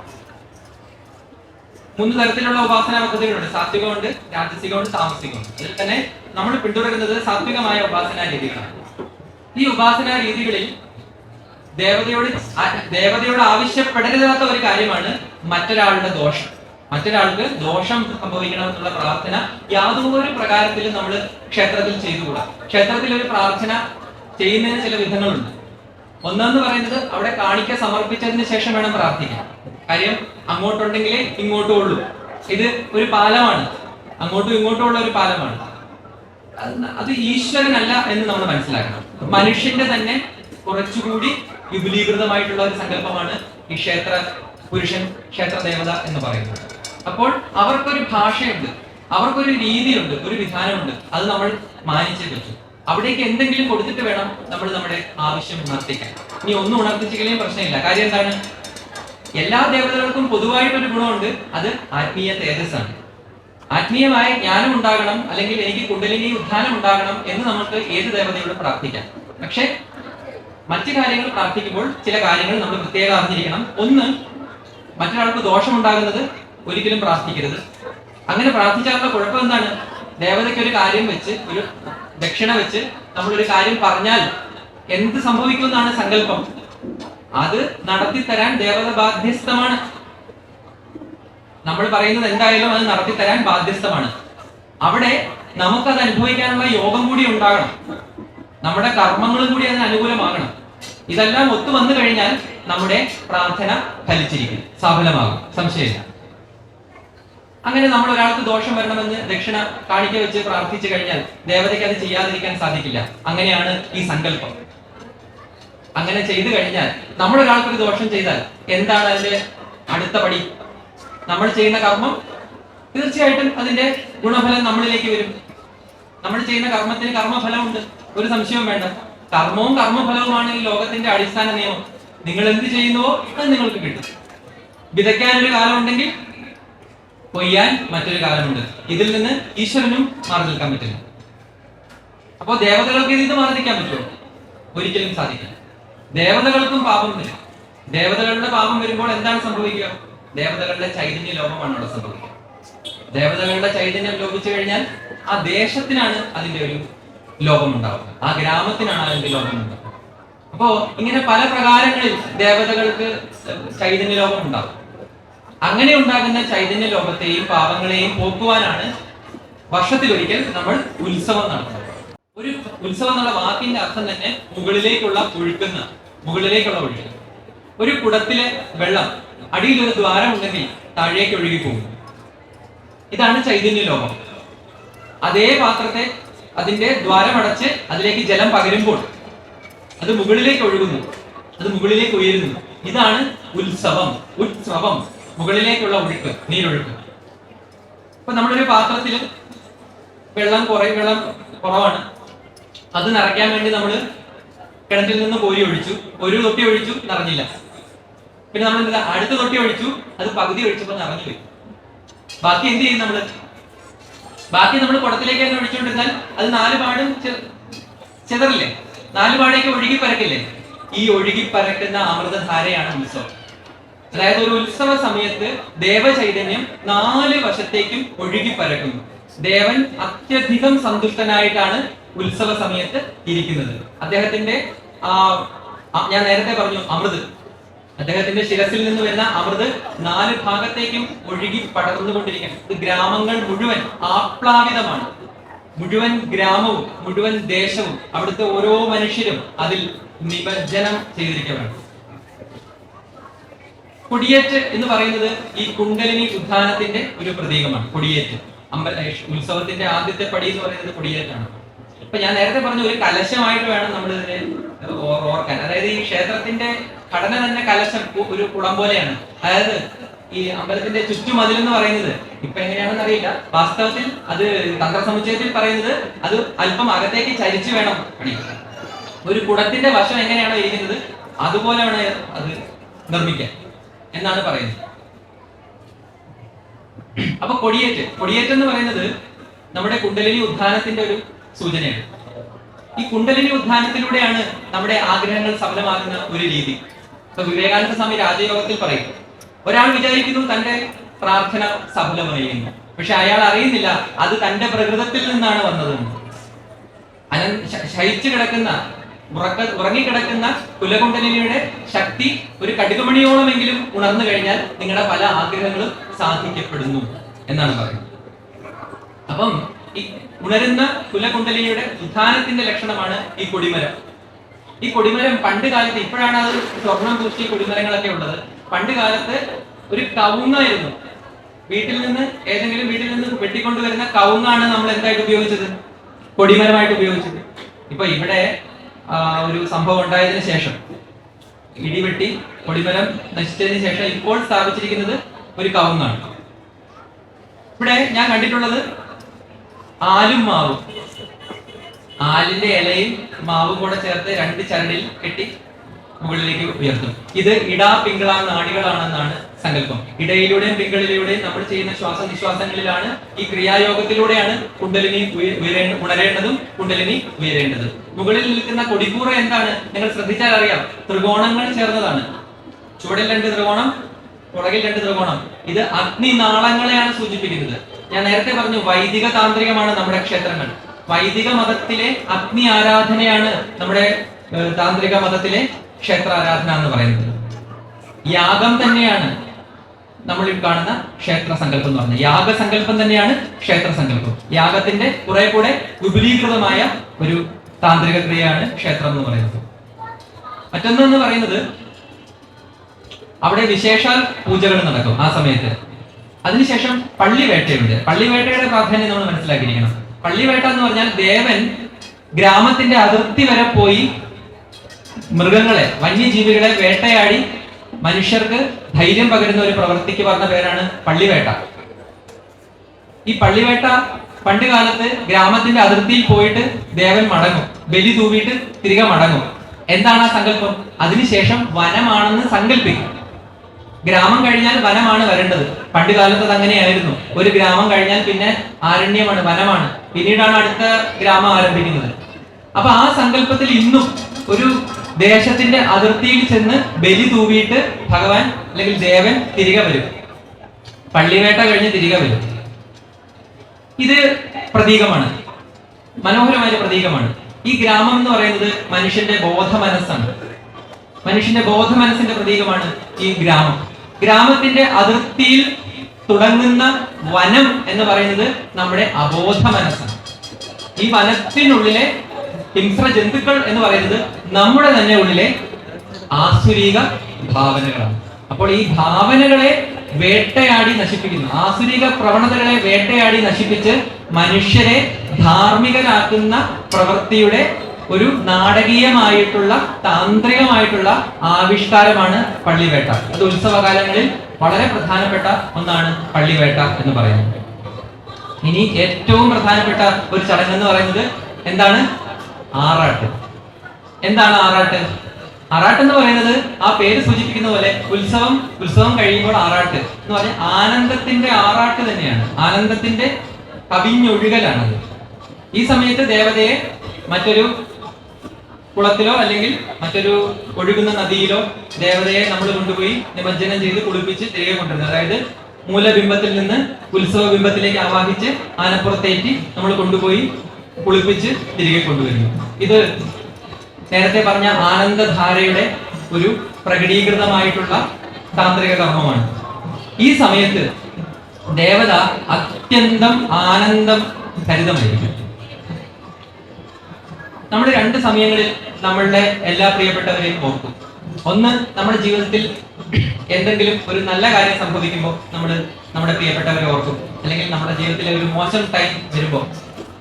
3 തരത്തിലുള്ള ഉപാസനാ പദ്ധതികളുണ്ട്. സാത്വികമുണ്ട്, രാജസികമുണ്ട്, താമസികമുണ്ട്. അതിൽ തന്നെ നമ്മൾ പിന്തുടരുന്നത് സാത്വികമായ ഉപാസനാ രീതികളാണ്. ഈ ഉപാസനാ രീതികളിൽ ദേവതയോട് ആവശ്യപ്പെടരുതാത്ത ഒരു കാര്യമാണ് മറ്റൊരാളുടെ ദോഷം. മറ്റൊരാൾക്ക് ദോഷം സംഭവിക്കണമെന്നുള്ള പ്രാർത്ഥന യാതൊരു പ്രകാരത്തിലും നമ്മൾ ക്ഷേത്രത്തിൽ ചെയ്തുകൂടാ. ക്ഷേത്രത്തിൽ ഒരു പ്രാർത്ഥന ചെയ്യുന്നതിന് ചില വിധങ്ങളുണ്ട്. ഒന്നെന്ന് പറയുന്നത് അവിടെ കാണിക്ക സമർപ്പിച്ചതിന് ശേഷം വേണം പ്രാർത്ഥിക്കാൻ. കാര്യം അങ്ങോട്ടുണ്ടെങ്കിലേ ഇങ്ങോട്ടും ഉള്ളൂ. ഇത് ഒരു പാലമാണ്, അങ്ങോട്ടും ഇങ്ങോട്ടും ഉള്ള ഒരു പാലമാണ്. അത് ഈശ്വരനല്ല എന്ന് നമ്മൾ മനസ്സിലാക്കണം. മനുഷ്യന്റെ തന്നെ കുറച്ചുകൂടി വിപുലീകൃതമായിട്ടുള്ള ഒരു സങ്കല്പമാണ് ഈ ക്ഷേത്ര പുരുഷൻ, ക്ഷേത്ര ദേവത എന്ന് പറയുന്നത്. അപ്പോൾ അവർക്കൊരു ഭാഷയുണ്ട്, അവർക്കൊരു രീതിയുണ്ട്, ഒരു വിധാനമുണ്ട്. അത് നമ്മൾ മാനിച്ചേ പറ്റും. അവിടേക്ക് എന്തെങ്കിലും കൊടുത്തിട്ട് വേണം നമ്മൾ നമ്മുടെ ആവശ്യം ഉണർത്തിക്കാൻ. ഇനി ഒന്നും ഉണർത്തിച്ചില്ലെങ്കിലും പ്രശ്നമില്ല. കാര്യം എന്താണ്? എല്ലാ ദേവതകൾക്കും പൊതുവായിട്ടൊരു ഗുണമുണ്ട്, അത് ആത്മീയ തേജസ്സാണ്. ആത്മീയമായ ജ്ഞാനം ഉണ്ടാകണം, അല്ലെങ്കിൽ എനിക്ക് കുണ്ടലിനി ഉദ്ധാനം ഉണ്ടാകണം എന്ന് നമുക്ക് ഏത് ദേവതയോട് പ്രാർത്ഥിക്കാം. പക്ഷെ മറ്റു കാര്യങ്ങൾ പ്രാർത്ഥിക്കുമ്പോൾ ചില കാര്യങ്ങൾ നമ്മൾ പ്രത്യേകം അറിഞ്ഞിരിക്കണം. ഒന്ന്, മറ്റൊരാൾക്ക് ദോഷം ഉണ്ടാകുന്നത് ഒരിക്കലും പ്രാർത്ഥിക്കരുത്. അങ്ങനെ പ്രാർത്ഥിച്ചാലുള്ള കുഴപ്പം എന്താണ്? ദേവതയ്ക്ക് ഒരു കാര്യം വെച്ച്, ഒരു ദക്ഷിണ വെച്ച് നമ്മളൊരു കാര്യം പറഞ്ഞാൽ എന്ത് സംഭവിക്കുമെന്നാണ് സങ്കല്പം. അത് നടത്തിത്തരാൻ ദേവത ബാധ്യസ്ഥമാണ്. നമ്മൾ പറയുന്നത് എന്തായാലും അത് നടത്തിത്തരാൻ ബാധ്യസ്ഥമാണ്. അവിടെ നമുക്കത് അനുഭവിക്കാനുള്ള യോഗം കൂടി ഉണ്ടാകണം. നമ്മുടെ കർമ്മങ്ങളും കൂടി അതിന് അനുകൂലമാകണം. ഇതെല്ലാം ഒത്തു വന്നു കഴിഞ്ഞാൽ നമ്മുടെ പ്രാർത്ഥന ഫലിച്ചിരിക്കും, സഫലമാകും, സംശയമില്ല. അങ്ങനെ നമ്മൾ ഒരാൾക്ക് ദോഷം വരണമെന്ന് ദക്ഷിണ കാണിക്ക വെച്ച് പ്രാർത്ഥിച്ചു കഴിഞ്ഞാൽ ദേവതയ്ക്ക് അത് ചെയ്യാതിരിക്കാൻ സാധിക്കില്ല. അങ്ങനെയാണ് ഈ സങ്കല്പം. അങ്ങനെ ചെയ്തു കഴിഞ്ഞാൽ നമ്മൾ ഒരാൾക്കൊരു ദോഷം ചെയ്താൽ എന്താണ് അതിന്റെ അടുത്ത പടി? നമ്മൾ ചെയ്യുന്ന കർമ്മം തീർച്ചയായിട്ടും അതിന്റെ ഗുണഫലം നമ്മളിലേക്ക് വരും. നമ്മൾ ചെയ്യുന്ന കർമ്മത്തിന് കർമ്മഫലമുണ്ട്, ഒരു സംശയവും വേണ്ട. കർമ്മവും കർമ്മഫലവുമാണ് ഈ ലോകത്തിന്റെ അടിസ്ഥാന നിയമം. നിങ്ങൾ എന്ത് ചെയ്യുന്നുവോ അത് നിങ്ങൾക്ക് കിട്ടും. വിതയ്ക്കാനൊരു കാലം ഉണ്ടെങ്കിൽ കൊയ്യാൻ മറ്റൊരു കാലമുണ്ട്. ഇതിൽ നിന്ന് ഈശ്വരനും മാറി നിൽക്കാൻ പറ്റില്ല. അപ്പോ ദേവതകൾക്ക് ഇത് മാറി നിൽക്കാൻ പറ്റുമോ? ഒരിക്കലും സാധിക്കില്ല. ദേവതകൾക്കും പാപം വരും. ദേവതകളുടെ പാപം വരുമ്പോൾ എന്താണ് സംഭവിക്കുക? ദേവതകളുടെ ചൈതന്യ ലോപമാണ് അവിടെ സംഭവിക്കുക. ദേവതകളുടെ ചൈതന്യം ലോപിച്ചു കഴിഞ്ഞാൽ ആ ദേശത്തിനാണ് അതിന്റെ ഒരു ലോകം ഉണ്ടാവുക, ആ ഗ്രാമത്തിനാണ് അതിന്റെ ലോകം ഉണ്ടാവുക. അപ്പോ ഇങ്ങനെ പല പ്രകാരങ്ങളിൽ ദേവതകൾക്ക് ചൈതന്യ ലോകം ഉണ്ടാവും. അങ്ങനെ ഉണ്ടാകുന്ന ചൈതന്യ ലോകത്തെയും പാപങ്ങളെയും പോക്കുവാനാണ് വർഷത്തിലൊരിക്കൽ നമ്മൾ ഉത്സവം നടത്തുന്നത്. ഒരു ഉത്സവം എന്നുള്ള വാക്കിന്റെ അർത്ഥം തന്നെ മുകളിലേക്കുള്ള ഒഴുക്കുന്ന, മുകളിലേക്കുള്ള ഒഴുക്ക്. ഒരു കുടത്തിലെ വെള്ളം അടിയിൽ ഒരു ദ്വാരം ഉണ്ടെങ്കിൽ താഴേക്ക് ഒഴുകി പോകും. ഇതാണ് ചൈതന്യ ലോകം. അതേ പാത്രത്തെ അതിന്റെ ദ്വാരമടച്ച് അതിലേക്ക് ജലം പകരുമ്പോൾ അത് മുകളിലേക്ക് ഒഴുകുന്നു, അത് മുകളിലേക്ക് ഉയരുന്നു. ഇതാണ് ഉത്സവം. ഉത്സവം മുകളിലേക്കുള്ള ഒഴുക്ക്, നീരൊഴുക്ക്. ഇപ്പൊ നമ്മളൊരു പാത്രത്തിൽ വെള്ളം കുറവാണ്, അത് നിറയ്ക്കാൻ വേണ്ടി നമ്മൾ കിണറ്റിൽ നിന്ന് കോരി ഒഴിച്ചു, ഒരു തൊട്ടി ഒഴിച്ചു, നിറഞ്ഞില്ല. പിന്നെ നമ്മൾ എന്താ, അടുത്ത തൊട്ടി ഒഴിച്ചു, അത് പകുതി ഒഴിച്ചപ്പോൾ നിറഞ്ഞു പോയി. ബാക്കി എന്ത് ചെയ്യും നമ്മള്? ബാക്കി നമ്മൾ കുടത്തിലേക്ക് തന്നെ ഒഴിച്ചുകൊണ്ടിരുന്നാൽ അത് 4 പാടും ചെതറില്ലേ, 4 പാടേക്ക് ഒഴുകി പരക്കില്ലേ? ഈ ഒഴുകി പരക്കുന്ന അമൃതധാരയാണ് ഉത്സവം. അതായത് ഒരു ഉത്സവ സമയത്ത് ദേവചൈതന്യം 4 വശത്തേക്കും ഒഴുകി പരക്കുന്നു. ദേവൻ അത്യധികം സന്തുഷ്ടനായിട്ടാണ് ഉത്സവ സമയത്ത് ഇരിക്കുന്നത്. അദ്ദേഹത്തിന്റെ ഞാൻ നേരത്തെ പറഞ്ഞു അമൃത്, അദ്ദേഹത്തിന്റെ ശിരസിൽ നിന്ന് വരുന്ന അമൃത് 4 ഭാഗത്തേക്കും ഒഴുകി പടർന്നുകൊണ്ടിരിക്കണം. ഇത് ഗ്രാമങ്ങൾ മുഴുവൻ ആപ്ലാവിതമാണ്. മുഴുവൻ ഗ്രാമവും മുഴുവൻ ദേശവും അവിടുത്തെ ഓരോ മനുഷ്യരും അതിൽ നിമജ്ജനം ചെയ്തിരിക്കുകയാണ്. കൊടിയേറ്റ് എന്ന് പറയുന്നത് ഈ കുണ്ടലിനി ഉദ്ധാനത്തിന്റെ ഒരു പ്രതീകമാണ്. കൊടിയേറ്റ് ഉത്സവത്തിന്റെ ആദ്യത്തെ പടി എന്ന് പറയുന്നത് കൊടിയേറ്റാണ്. ഇപ്പൊ ഞാൻ നേരത്തെ പറഞ്ഞു ഒരു കലശമായിട്ട് വേണം നമ്മൾ ഇതിനെ ഓർക്കാൻ. അതായത് ഈ ക്ഷേത്രത്തിന്റെ ഘടന തന്നെ കലശം, ഒരു കുളം പോലെയാണ്. അതായത് ഈ അമ്പലത്തിന്റെ ചുറ്റുമതിൽ എന്ന് പറയുന്നത് ഇപ്പൊ എങ്ങനെയാണെന്ന് അറിയില്ല, വാസ്തവത്തിൽ അത് തന്ത്രസമുച്ചയത്തിൽ പറയുന്നത് അത് അല്പം അകത്തേക്ക് ചരിച്ചു വേണം പണിയാൻ. ഒരു കുടത്തിന്റെ വശം എങ്ങനെയാണോ ഇരിക്കുന്നത് അതുപോലെ വേണം അത് നിർമ്മിക്കാൻ എന്നാണ് പറയുന്നത്. അപ്പൊ കൊടിയേറ്റ് എന്ന് പറയുന്നത് നമ്മുടെ കുണ്ടലിനി ഉദ്ധാനത്തിന്റെ ഒരു സൂചനയാണ്. ഈ കുണ്ടലിനി ഉദ്ധാനത്തിലൂടെയാണ് നമ്മുടെ ആഗ്രഹങ്ങൾ സഫലമാകുന്ന ഒരു രീതി. ഇപ്പൊ വിവേകാനന്ദ സ്വാമി രാജയോഗത്തിൽ പറയും, ഒരാൾ വിചാരിക്കുന്നു തന്റെ പ്രാർത്ഥന സഫലമായി എന്ന്, പക്ഷെ അയാൾ അറിയുന്നില്ല അത് തന്റെ പ്രകൃതത്തിൽ നിന്നാണ് വന്നതെന്ന്. ശയിച്ചു കിടക്കുന്ന ഉറങ്ങിക്കിടക്കുന്ന കുലകുണ്ടലിനിയുടെ ശക്തി ഒരു കടുകുമണിയോളമെങ്കിലും ഉണർന്നു കഴിഞ്ഞാൽ നിങ്ങളുടെ പല ആഗ്രഹങ്ങളും സാധിക്കപ്പെടുന്നു എന്നാണ് പറയുന്നത്. അപ്പം ഈ ഉണരുന്ന കുലകുണ്ടലിനിയുടെ ഉദ്ധാനത്തിന്റെ ലക്ഷണമാണ് ഈ കൊടിമരം. ഈ കൊടിമരം പണ്ട് കാലത്ത്, ഇപ്പോഴാണ് അത് സ്വർണം പൂശി കൊടിമരങ്ങളൊക്കെ ഉള്ളത്. പണ്ട് കാലത്ത് ഒരു കവുങ്ങായിരുന്നു. ഏതെങ്കിലും വീട്ടിൽ നിന്ന് വെട്ടിക്കൊണ്ടുവരുന്ന കവുങ്ങാണ് നമ്മൾ എന്തായിട്ട് ഉപയോഗിച്ചത്? കൊടിമരമായിട്ട് ഉപയോഗിച്ചത്. ഇപ്പൊ ഇവിടെ ഒരു സംഭവം ഉണ്ടായതിനു ശേഷം, ഇടിവെട്ടി കൊടിമരം നശിച്ചതിന് ശേഷം ഇപ്പോൾ സ്ഥാപിച്ചിരിക്കുന്നത് ഒരു കവുങ്ങാണ്. ഇവിടെ ഞാൻ കണ്ടിട്ടുള്ളത് ആലും മാവും, ആലിന്റെ ഇലയും മാവും കൂടെ ചേർത്ത് 2 ചരടിൽ കെട്ടി മുകളിലേക്ക് ഉയർത്തും. ഇത് ഇടാ പിങ്കള നാടികളാണെന്നാണ് സങ്കല്പം. ഇടയിലൂടെയും പിങ്കളിലൂടെയും നമ്മൾ ചെയ്യുന്ന ശ്വാസനിശ്വാസങ്ങളിലാണ്, ഈ ക്രിയായോഗത്തിലൂടെയാണ് കുണ്ടലിനി ഉണരേണ്ടതും കുണ്ടലിനി ഉയരേണ്ടത്. മുകളിൽ നിൽക്കുന്ന കൊടിക്കൂറ എന്താണ്? നിങ്ങൾ ശ്രദ്ധിച്ചാൽ അറിയാം, ത്രികോണങ്ങൾ ചേർന്നതാണ്. ചുവടിൽ 2 ത്രികോണം, പുറകിൽ 2 ത്രികോണം. ഇത് അഗ്നിനാളങ്ങളെയാണ് സൂചിപ്പിക്കുന്നത്. ഞാൻ നേരത്തെ പറഞ്ഞു വൈദിക താന്ത്രികമാണ് നമ്മുടെ ക്ഷേത്രങ്ങൾ. വൈദിക മതത്തിലെ അഗ്നി ആരാധനയാണ് നമ്മുടെ താന്ത്രിക മതത്തിലെ ക്ഷേത്ര ആരാധന എന്ന് പറയുന്നത്. യാഗം തന്നെയാണ് നമ്മൾ ഈ കാണുന്ന ക്ഷേത്ര സങ്കല്പം എന്ന് പറഞ്ഞത്. യാഗസങ്കല്പം തന്നെയാണ് ക്ഷേത്ര സങ്കല്പം. യാഗത്തിന്റെ കുറെ കൂടെ വിപുലീകൃതമായ ഒരു താന്ത്രിക ക്രിയയാണ് ക്ഷേത്രം എന്ന് പറയുന്നത്. മറ്റൊന്നെന്ന് പറയുന്നത് അവിടെ വിശേഷാൽ പൂജകൾ നടക്കും ആ സമയത്ത്. അതിനുശേഷം പള്ളിവേട്ടയുണ്ട്. പള്ളിവേട്ടയുടെ പ്രാധാന്യം നമ്മൾ മനസ്സിലാക്കിയിരിക്കണം. പള്ളിവേട്ട എന്ന് പറഞ്ഞാൽ ദേവൻ ഗ്രാമത്തിന്റെ അതിർത്തി വരെ പോയി മൃഗങ്ങളെ, വന്യജീവികളെ വേട്ടയാടി മനുഷ്യർക്ക് ധൈര്യം പകരുന്ന ഒരു പ്രവൃത്തിക്ക് പറഞ്ഞ പേരാണ് പള്ളിവേട്ട. ഈ പള്ളിവേട്ട പണ്ട് കാലത്ത് ഗ്രാമത്തിന്റെ അതിർത്തിയിൽ പോയിട്ട് ദേവൻ മടങ്ങും, ബലി തൂവിയിട്ട് തിരികെ മടങ്ങും. എന്താണ് ആ സങ്കല്പം? അതിനുശേഷം വനമാണെന്ന് സങ്കല്പിക്കും. ഗ്രാമം കഴിഞ്ഞാൽ വനമാണ് വരേണ്ടത്. പണ്ട് കാലത്ത് അത് അങ്ങനെയായിരുന്നു. ഒരു ഗ്രാമം കഴിഞ്ഞാൽ പിന്നെ ആരണ്യമാണ്, വനമാണ്. പിന്നീടാണ് അടുത്ത ഗ്രാമം ആരംഭിക്കുന്നത്. അപ്പൊ ആ സങ്കല്പത്തിൽ ഇന്നും ഒരു ദേശത്തിന്റെ അതിർത്തിയിൽ ചെന്ന് ബലി തൂവിയിട്ട് ഭഗവാൻ അല്ലെങ്കിൽ ദേവൻ തിരികെ വരും. പള്ളിവേട്ട കഴിഞ്ഞ് തിരികെ വരും. ഇത് പ്രതീകമാണ്, മനോഹരമായ പ്രതീകമാണ്. ഈ ഗ്രാമം എന്ന് പറയുന്നത് മനുഷ്യന്റെ ബോധമനസ്സാണ്. മനുഷ്യന്റെ ബോധമനസ്സിന്റെ പ്രതീകമാണ് ഈ ഗ്രാമം. ഗ്രാമത്തിന്റെ അതിർത്തിയിൽ തുടങ്ങുന്ന വനം എന്ന് പറയുന്നത് നമ്മുടെ അബോധ മനസ്സാണ്. ഈ വനത്തിനുള്ളിലെ ഹിംസ്ര ജന്തുക്കൾ എന്ന് പറയുന്നത് നമ്മുടെ തന്നെ ഉള്ളിലെ ആസുരീക ഭാവനകളാണ്. അപ്പോൾ ഈ ഭാവനകളെ വേട്ടയാടി നശിപ്പിക്കുന്നു, ആസുരീക പ്രവണതകളെ വേട്ടയാടി നശിപ്പിച്ച് മനുഷ്യരെ ധാർമ്മികരാക്കുന്ന പ്രവൃത്തിയുടെ ഒരു നാടകീയമായിട്ടുള്ള താന്ത്രികമായിട്ടുള്ള ആവിഷ്കാരമാണ് പള്ളിവേട്ട. അത് ഉത്സവകാലങ്ങളിൽ വളരെ പ്രധാനപ്പെട്ട ഒന്നാണ് പള്ളിവേട്ട എന്ന് പറയുന്നത്. ഇനി ഏറ്റവും പ്രധാനപ്പെട്ട ഒരു ചടങ്ങ് എന്ന് പറയുന്നത് എന്താണ്? ആറാട്ട്. എന്താണ് ആറാട്ട്? ആറാട്ട് എന്ന് പറയുന്നത് ആ പേര് സൂചിപ്പിക്കുന്ന പോലെ ഉത്സവം കഴിയുമ്പോൾ ആറാട്ട് എന്ന് പറഞ്ഞാൽ ആനന്ദത്തിന്റെ ആറാട്ട് തന്നെയാണ്. ആനന്ദത്തിന്റെ കവിഞ്ഞൊഴുകലാണത്. ഈ സമയത്ത് ദേവതയെ മറ്റൊരു കുളത്തിലോ അല്ലെങ്കിൽ മറ്റൊരു ഒഴുകുന്ന നദിയിലോ ദേവതയെ നമ്മൾ കൊണ്ടുപോയി നിമജ്ജനം ചെയ്ത് കുളിപ്പിച്ച് തിരികെ കൊണ്ടുവരുന്നത്. അതായത് മൂലബിംബത്തിൽ നിന്ന് ഉത്സവ ബിംബത്തിലേക്ക് ആവാഹിച്ച് ആനപ്പുറത്തേറ്റി നമ്മൾ കൊണ്ടുപോയി കുളിപ്പിച്ച് തിരികെ കൊണ്ടുവരുന്നു. ഇത് നേരത്തെ പറഞ്ഞ ആനന്ദധാരയുടെ ഒരു പ്രകടീകൃതമായിട്ടുള്ള താന്ത്രിക കർമ്മമാണ്. ഈ സമയത്ത് ദേവത അത്യന്തം ആനന്ദം ഭരിതമായിരിക്കും. നമ്മൾ രണ്ട് സമയങ്ങളിൽ നമ്മളുടെ എല്ലാ പ്രിയപ്പെട്ടവരെയും ഓർക്കും. ഒന്ന്, നമ്മുടെ ജീവിതത്തിൽ എന്തെങ്കിലും ഒരു നല്ല കാര്യം സംഭവിക്കുമ്പോൾ നമ്മൾ നമ്മുടെ പ്രിയപ്പെട്ടവരെ ഓർക്കും. അല്ലെങ്കിൽ നമ്മുടെ ജീവിതത്തിലെ ഒരു മോശം ടൈം വരുമ്പോൾ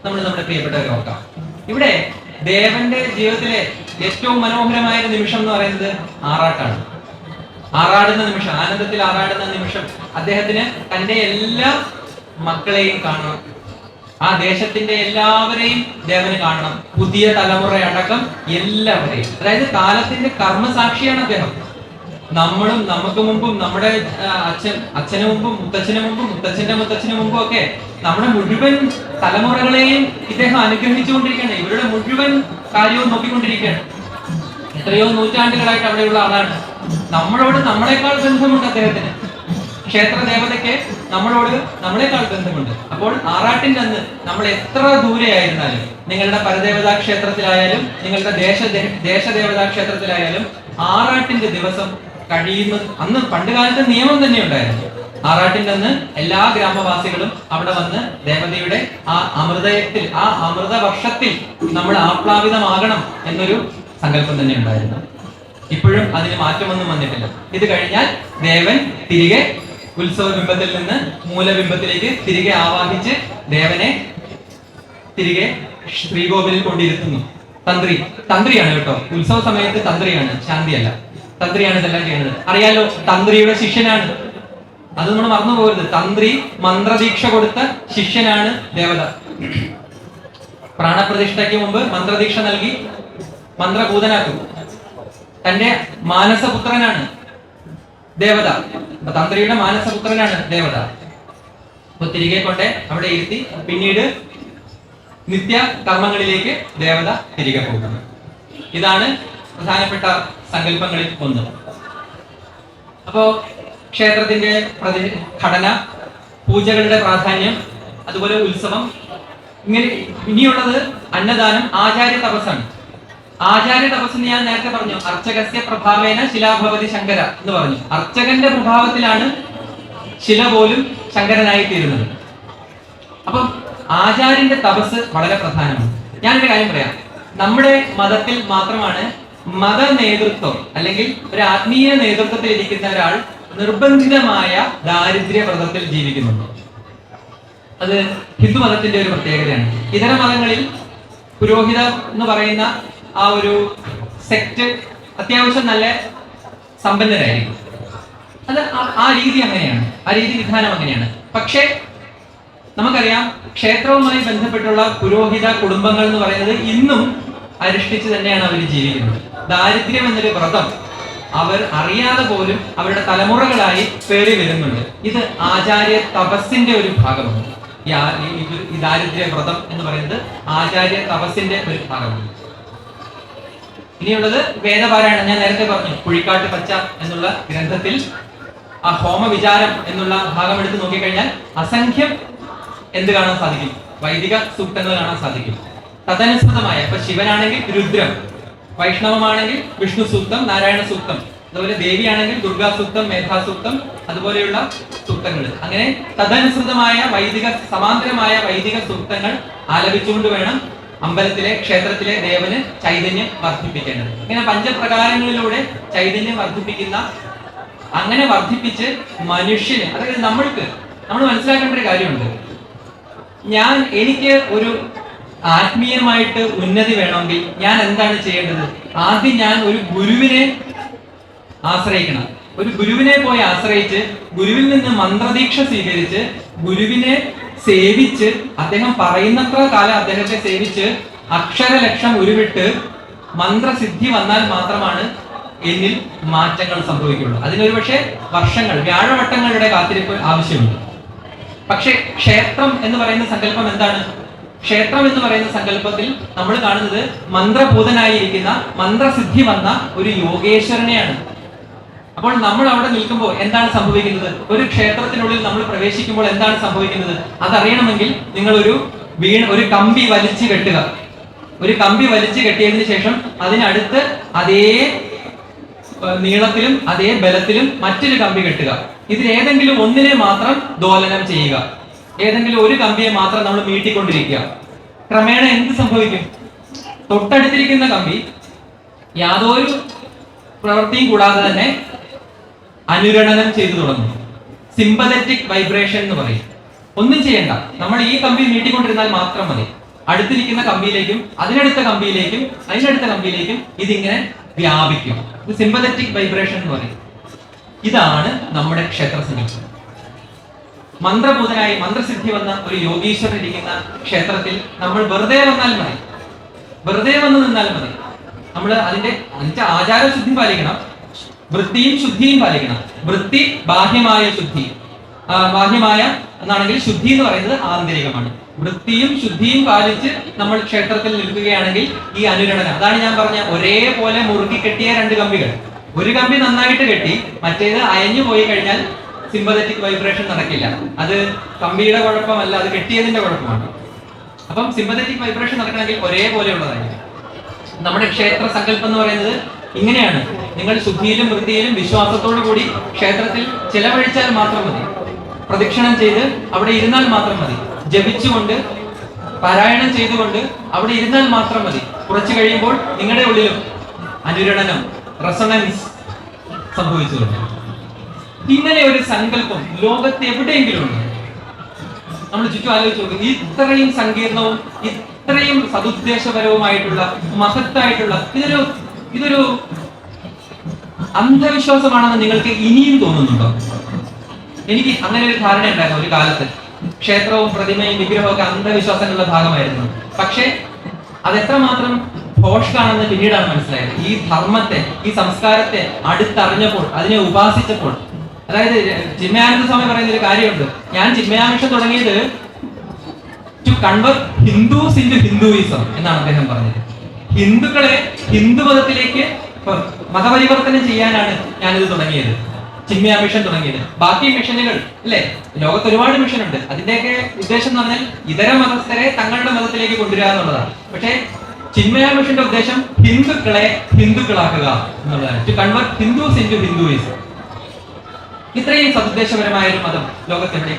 നമ്മൾ നമ്മുടെ പ്രിയപ്പെട്ടവരെ ഓർക്കാം. ഇവിടെ ദേവന്റെ ജീവിതത്തിലെ ഏറ്റവും മനോഹരമായ നിമിഷം എന്ന് പറയുന്നത് ആറാട്ടാണ്. ആറാടുന്ന നിമിഷം, ആനന്ദത്തിൽ ആറാടുന്ന നിമിഷം. അദ്ദേഹത്തിന് തന്റെ എല്ലാ മക്കളെയും കാണണം. ആ ദേശത്തിന്റെ എല്ലാവരെയും ദേവന് കാണണം. പുതിയ തലമുറ അടക്കം എല്ലാവരെയും. അതായത് കാലത്തിന്റെ കർമ്മസാക്ഷിയാണ് അദ്ദേഹം. നമ്മളും നമുക്ക് മുമ്പും നമ്മുടെ അച്ഛന് മുമ്പും മുത്തച്ഛന് മുമ്പും മുത്തച്ഛന്റെ മുത്തച്ഛന് മുമ്പും ഒക്കെ നമ്മുടെ മുഴുവൻ തലമുറകളെയും ഇദ്ദേഹം അനുഗ്രഹിച്ചുകൊണ്ടിരിക്കുകയാണ്. ഇവരുടെ മുഴുവൻ കാര്യവും നോക്കിക്കൊണ്ടിരിക്കുകയാണ്. എത്രയോ നൂറ്റാണ്ടുകളായിട്ട് അവിടെയുള്ള ആളാണ്. നമ്മളോട് നമ്മളെക്കാൾ ബന്ധമുണ്ട് അദ്ദേഹത്തിന്. ക്ഷേത്ര ദേവതയ്ക്ക് നമ്മളോട് നമ്മളെക്കാൾ ബന്ധമുണ്ട്. അപ്പോൾ ആറാട്ടിന്റെ അന്ന് നമ്മൾ എത്ര ദൂരെയായിരുന്നാലും, നിങ്ങളുടെ പരദേവതാ ക്ഷേത്രത്തിലായാലും നിങ്ങളുടെ ദേശദേവതാ ക്ഷേത്രത്തിലായാലും, ആറാട്ടിന്റെ ദിവസം കഴിയുന്ന അന്ന് പണ്ടുകാലത്തെ നിയമം തന്നെ ഉണ്ടായിരുന്നു. ആറാട്ടിന്റെ അന്ന് എല്ലാ ഗ്രാമവാസികളും അവിടെ വന്ന് ദേവതയുടെ ആ അമൃതത്തിൽ, ആ അമൃത വർഷത്തിൽ നമ്മൾ ആപ്ലാവിതമാകണം എന്നൊരു സങ്കല്പം തന്നെ ഉണ്ടായിരുന്നു. ഇപ്പോഴും അതിന് മാറ്റമൊന്നും വന്നിട്ടില്ല. ഇത് കഴിഞ്ഞാൽ ദേവൻ തിരികെ ഉത്സവ ബിംബത്തിൽ നിന്ന് മൂലബിംബത്തിലേക്ക് തിരികെ ആവാഹിച്ച് ദേവനെ തിരികെ ശ്രീകോവിലിൽ കൊണ്ടിരുത്തുന്നു. തന്ത്രിയാണ് കേട്ടോ. ഉത്സവ സമയത്ത് തന്ത്രിയാണ്, ശാന്തിയല്ല. തന്ത്രിയാണ് ഇതെല്ലാം ചെയ്യുന്നത്. അറിയാലോ, തന്ത്രിയുടെ ശിഷ്യനാണ്. അത് നമ്മൾ മറന്നു പോകരുത്. തന്ത്രി മന്ത്രദീക്ഷ കൊടുത്ത ശിഷ്യനാണ് ദേവത. പ്രാണപ്രതിഷ്ഠയ്ക്ക് മുമ്പ് മന്ത്രദീക്ഷ നൽകി മന്ത്രഭൂതനാക്കും. തന്റെ മാനസപുത്രനാണ് ദേവത. തന്ത്രിയുടെ മാനസപുത്രനാണ് ദേവത. അപ്പൊ തിരികെ കൊണ്ട് അവിടെ ഇരുത്തി പിന്നീട് നിത്യ കർമ്മങ്ങളിലേക്ക് ദേവത തിരികെ പോകുന്നു. ഇതാണ് പ്രധാനപ്പെട്ട സങ്കല്പങ്ങളിൽ ഒന്ന്. അപ്പോ ക്ഷേത്രത്തിന്റെ ഘടന, പൂജകളുടെ പ്രാധാന്യം, അതുപോലെ ഉത്സവം. ഇങ്ങനെ ഇനിയുള്ളത് അന്നദാനം, ആചാര്യ തപസ്സാണ്. ആചാര്യ തപസ് ഞാൻ നേരത്തെ പറഞ്ഞു, അർച്ചകസ്യ പ്രഭാവേന ശിലാഭവതി ശങ്കര എന്ന് പറഞ്ഞു. അർച്ചകന്റെ പ്രഭാവത്തിലാണ് ശില പോലും ശങ്കരനായി തീരുന്നത്. അപ്പം ആചാര്യന്റെ തപസ് വളരെ പ്രധാനമാണ്. ഞാനൊരു കാര്യം പറയാം. നമ്മുടെ മതത്തിൽ മാത്രമാണ് മത നേതൃത്വം അല്ലെങ്കിൽ ഒരു ആത്മീയ നേതൃത്വത്തിൽ ഇരിക്കുന്ന ഒരാൾ നിർബന്ധിതമായ ദാരിദ്ര്യ വ്രതത്തിൽ ജീവിക്കുന്നുണ്ട്. അത് ഹിന്ദു മതത്തിന്റെ ഒരു പ്രത്യേകതയാണ്. ഇതര മതങ്ങളിൽ പുരോഹിത എന്ന് പറയുന്ന ആ ഒരു സെക്ട് അത്യാവശ്യം നല്ല സമ്പന്നരായിരിക്കും. അത് ആ രീതി അങ്ങനെയാണ്, ആ രീതി വിധാനം അങ്ങനെയാണ്. പക്ഷേ നമുക്കറിയാം, ക്ഷേത്രവുമായി ബന്ധപ്പെട്ടുള്ള പുരോഹിത കുടുംബങ്ങൾ എന്ന് പറയുന്നത് ഇന്നും അനുഷ്ഠിച്ച് തന്നെയാണ് അവർ ജീവിക്കുന്നത്. ദാരിദ്ര്യം എന്നൊരു വ്രതം അവർ അറിയാതെ പോലും അവരുടെ തലമുറകളായി പേറി വരുന്നുണ്ട്. ഇത് ആചാര്യ തപസ്സിന്റെ ഒരു ഭാഗമാണ്. ഈ ദാരിദ്ര്യ വ്രതം എന്ന് പറയുന്നത് ആചാര്യ തപസ്സിന്റെ ഒരു ഭാഗമാണ്. ഇനിയുള്ളത് വേദപാരായണം. ഞാൻ നേരത്തെ പറഞ്ഞു, കുഴിക്കാട്ട് പച്ച എന്നുള്ള ഗ്രന്ഥത്തിൽ ആ ഹോമവിചാരം എന്നുള്ള ഭാഗം എടുത്ത് നോക്കിക്കഴിഞ്ഞാൽ അസംഖ്യം എന്ത് കാണാൻ സാധിക്കും? വൈദിക സൂക്തങ്ങൾ കാണാൻ സാധിക്കും. തദനുസൃതമായ, ഇപ്പൊ ശിവനാണെങ്കിൽ രുദ്രം, വൈഷ്ണവമാണെങ്കിൽ വിഷ്ണു സൂക്തം, നാരായണ സൂക്തം, അതുപോലെ ദേവിയാണെങ്കിൽ ദുർഗാ സൂക്തം, മേധാസൂക്തം, അതുപോലെയുള്ള സൂക്തങ്ങൾ. അങ്ങനെ തദനുസൃതമായ സമാന്തരമായ വൈദിക സൂക്തങ്ങൾ ആലപിച്ചുകൊണ്ട് വേണം അമ്പലത്തിലെ ക്ഷേത്രത്തിലെ ദേവന് ചൈതന്യം വർദ്ധിപ്പിക്കേണ്ടത്. ഇങ്ങനെ പഞ്ചപ്രകാരങ്ങളിലൂടെ ചൈതന്യം വർദ്ധിപ്പിക്കുന്ന, അങ്ങനെ വർദ്ധിപ്പിച്ച് മനുഷ്യന്, അതായത് നമ്മൾ മനസ്സിലാക്കേണ്ട ഒരു കാര്യമുണ്ട്. എനിക്ക് ഒരു ആത്മീയമായിട്ട് ഉന്നതി വേണമെങ്കിൽ ഞാൻ എന്താണ് ചെയ്യേണ്ടത്? ആദ്യം ഞാൻ ഒരു ഗുരുവിനെ ആശ്രയിക്കണം. ഒരു ഗുരുവിനെ പോയി ആശ്രയിച്ച് ഗുരുവിൽ നിന്ന് മന്ത്രദീക്ഷ സ്വീകരിച്ച് ഗുരുവിനെ സേവിച്ച് അദ്ദേഹം പറയുന്നത്ര കാലം അദ്ദേഹത്തെ സേവിച്ച് അക്ഷരലക്ഷം ഉരുവിട്ട് മന്ത്രസിദ്ധി വന്നാൽ മാത്രമാണ് എന്നിൽ മാറ്റങ്ങൾ സംഭവിക്കുള്ളൂ. അതിനൊരു പക്ഷേ വർഷങ്ങൾ, വ്യാഴവട്ടങ്ങളുടെ കാത്തിരിപ്പ് ആവശ്യമുണ്ട്. പക്ഷെ ക്ഷേത്രം എന്ന് പറയുന്ന സങ്കല്പം എന്താണ്? ക്ഷേത്രം എന്ന് പറയുന്ന സങ്കല്പത്തിൽ നമ്മൾ കാണുന്നത് മന്ത്രഭൂതനായിരിക്കുന്ന മന്ത്രസിദ്ധി വന്ന ഒരു യോഗേശ്വരനെയാണ്. അപ്പോൾ നമ്മൾ അവിടെ നിൽക്കുമ്പോൾ എന്താണ് സംഭവിക്കുന്നത്? ഒരു ക്ഷേത്രത്തിനുള്ളിൽ നമ്മൾ പ്രവേശിക്കുമ്പോൾ എന്താണ് സംഭവിക്കുന്നത് അതറിയണമെങ്കിൽ നിങ്ങൾ ഒരു കമ്പി വലിച്ചു കെട്ടുക. ഒരു കമ്പി വലിച്ചു കെട്ടിയതിനു ശേഷം അതിനടുത്ത് അതേ നീളത്തിലും അതേ ബലത്തിലും മറ്റൊരു കമ്പി കെട്ടുക. ഇതിലേതെങ്കിലും ഒന്നിനെ മാത്രം ദോലനം ചെയ്യുക. ഏതെങ്കിലും ഒരു കമ്പിയെ മാത്രം നമ്മൾ നീട്ടിക്കൊണ്ടിരിക്കുക. ക്രമേണ എന്ത് സംഭവിക്കും? തൊട്ടടുത്തിരിക്കുന്ന കമ്പി യാതൊരു പ്രവൃത്തിയും കൂടാതെ തന്നെ അനുരണനം ചെയ്തു തുടങ്ങും. സിമ്പതറ്റിക് വൈബ്രേഷൻ എന്ന് പറയും. ഒന്നും ചെയ്യണ്ട, നമ്മൾ ഈ കമ്പി നീട്ടിക്കൊണ്ടിരുന്നാൽ മാത്രം മതി. അടുത്തിരിക്കുന്ന കമ്പിയിലേക്കും അതിനടുത്ത കമ്പിയിലേക്കും അതിനടുത്ത കമ്പിയിലേക്കും ഇതിങ്ങനെ വ്യാപിക്കും. ഇത് സിമ്പതറ്റിക് വൈബ്രേഷൻ എന്ന് പറയും. ഇതാണ് നമ്മുടെ ക്ഷേത്ര സങ്കല്പം. മന്ത്രഭൂതനായി മന്ത്രസിദ്ധി വന്ന ഒരു യോഗീശ്വരൻ ഇരിക്കുന്ന ക്ഷേത്രത്തിൽ നമ്മൾ വെറുതെ വന്നാൽ മതി, വെറുതെ വന്ന് നിന്നാൽ മതി. നമ്മൾ അതിന്റെ ആചാരശുദ്ധി പാലിക്കണം, വൃത്തിയും ശുദ്ധിയും പാലിക്കണം. വൃത്തി ബാഹ്യമായ ശുദ്ധി, ബാഹ്യമായ എന്നാണെങ്കിൽ ശുദ്ധി എന്ന് പറയുന്നത് ആന്തരികമാണ്. വൃത്തിയും ശുദ്ധിയും പാലിച്ച് നമ്മൾ ക്ഷേത്രത്തിൽ നിൽക്കുകയാണെങ്കിൽ ഈ അനുരണനം, അതാണ് ഞാൻ പറഞ്ഞ ഒരേപോലെ മുറുക്കി കെട്ടിയ രണ്ട് കമ്പികൾ. ഒരു കമ്പി നന്നായിട്ട് കെട്ടി മറ്റേത് അയഞ്ഞു പോയി കഴിഞ്ഞാൽ സിമ്പതറ്റിക് വൈബ്രേഷൻ നടക്കില്ല. അത് കമ്പിയുടെ കുഴപ്പമല്ല, അത് കെട്ടിയതിന്റെ കുഴപ്പമാണ്. അപ്പം സിമ്പതറ്റിക് വൈബ്രേഷൻ നടക്കണമെങ്കിൽ ഒരേപോലെ ഉള്ളതായിരിക്കും. നമ്മുടെ ക്ഷേത്ര സങ്കല്പം എന്ന് പറയുന്നത് ഇങ്ങനെയാണ്. നിങ്ങൾ ശുദ്ധിയിലും വൃത്തിയിലും വിശ്വാസത്തോടു കൂടി ക്ഷേത്രത്തിൽ ചെലവഴിച്ചാൽ മാത്രം മതി. പ്രദക്ഷിണം ചെയ്ത് അവിടെ ഇരുന്നാൽ മാത്രം മതി. ജപിച്ചുകൊണ്ട് പാരായണം ചെയ്തുകൊണ്ട് അവിടെ ഇരുന്നാൽ മാത്രം മതി. കുറച്ചു കഴിയുമ്പോൾ നിങ്ങളുടെ ഉള്ളിലും അനുരണനം, റെസൊണൻസ് സംഭവിച്ചുകൊണ്ട് ഇങ്ങനെ ഒരു സങ്കല്പം ലോകത്ത് എവിടെയെങ്കിലും ഉണ്ട്? നമ്മൾ ചുറ്റും ആലോചിച്ച് നോക്കും. ഇത്രയും സങ്കീർണവും ഇത്രയും സതുദ്ദേശപരവുമായിട്ടുള്ള മഹത്തായിട്ടുള്ള ഇതൊരു അന്ധവിശ്വാസമാണെന്ന് നിങ്ങൾക്ക് ഇനിയും തോന്നുന്നുണ്ടോ? എനിക്ക് അങ്ങനെ ഒരു ധാരണ ഉണ്ടായിരുന്നു ഒരു കാലത്ത്. ക്ഷേത്രവും പ്രതിമയും വിഗ്രഹവും ഒക്കെ അന്ധവിശ്വാസങ്ങളുടെ ഭാഗമായിരുന്നു. പക്ഷെ അതെത്രമാത്രം ഭോഷ്കാണെന്ന് പിന്നീടാണ് മനസ്സിലായത്. ഈ ധർമ്മത്തെ, ഈ സംസ്കാരത്തെ അടുത്തറിഞ്ഞപ്പോൾ, അതിനെ ഉപാസിച്ചപ്പോൾ. അതായത് ചിന്മയാനന്ദ സ്വാമി പറയുന്ന ഒരു കാര്യമുണ്ട്. ഞാൻ ചിന്മയാമിഷൻ തുടങ്ങിയത് to convert Hindus into Hinduism എന്നാണ് അദ്ദേഹം പറഞ്ഞത്. ഹിന്ദുക്കളെ ഹിന്ദു മതത്തിലേക്ക് മതപരിവർത്തനം ചെയ്യാനാണ് ഞാനിത് തുടങ്ങിയത്, ചിന്മയ മിഷൻ തുടങ്ങിയത്. ബാക്കി മിഷനുകൾ അല്ലെ, ലോകത്ത് ഒരുപാട് മിഷൻ ഉണ്ട്. അതിന്റെയൊക്കെ ഉദ്ദേശം എന്ന് പറഞ്ഞാൽ ഇതര മതസ്ഥരെ തങ്ങളുടെ മതത്തിലേക്ക് കൊണ്ടുവരിക എന്നുള്ളതാണ്. പക്ഷേ ചിന്മയ മിഷന്റെ ഉദ്ദേശം ഹിന്ദുക്കളെ ഹിന്ദുക്കളാക്കുക എന്നുള്ളതാണ്. To convert Hindus into Hinduism. ഇത്രയും സതുദ്ദേശപരമായ ഒരു മതം ലോകത്തിന്റെ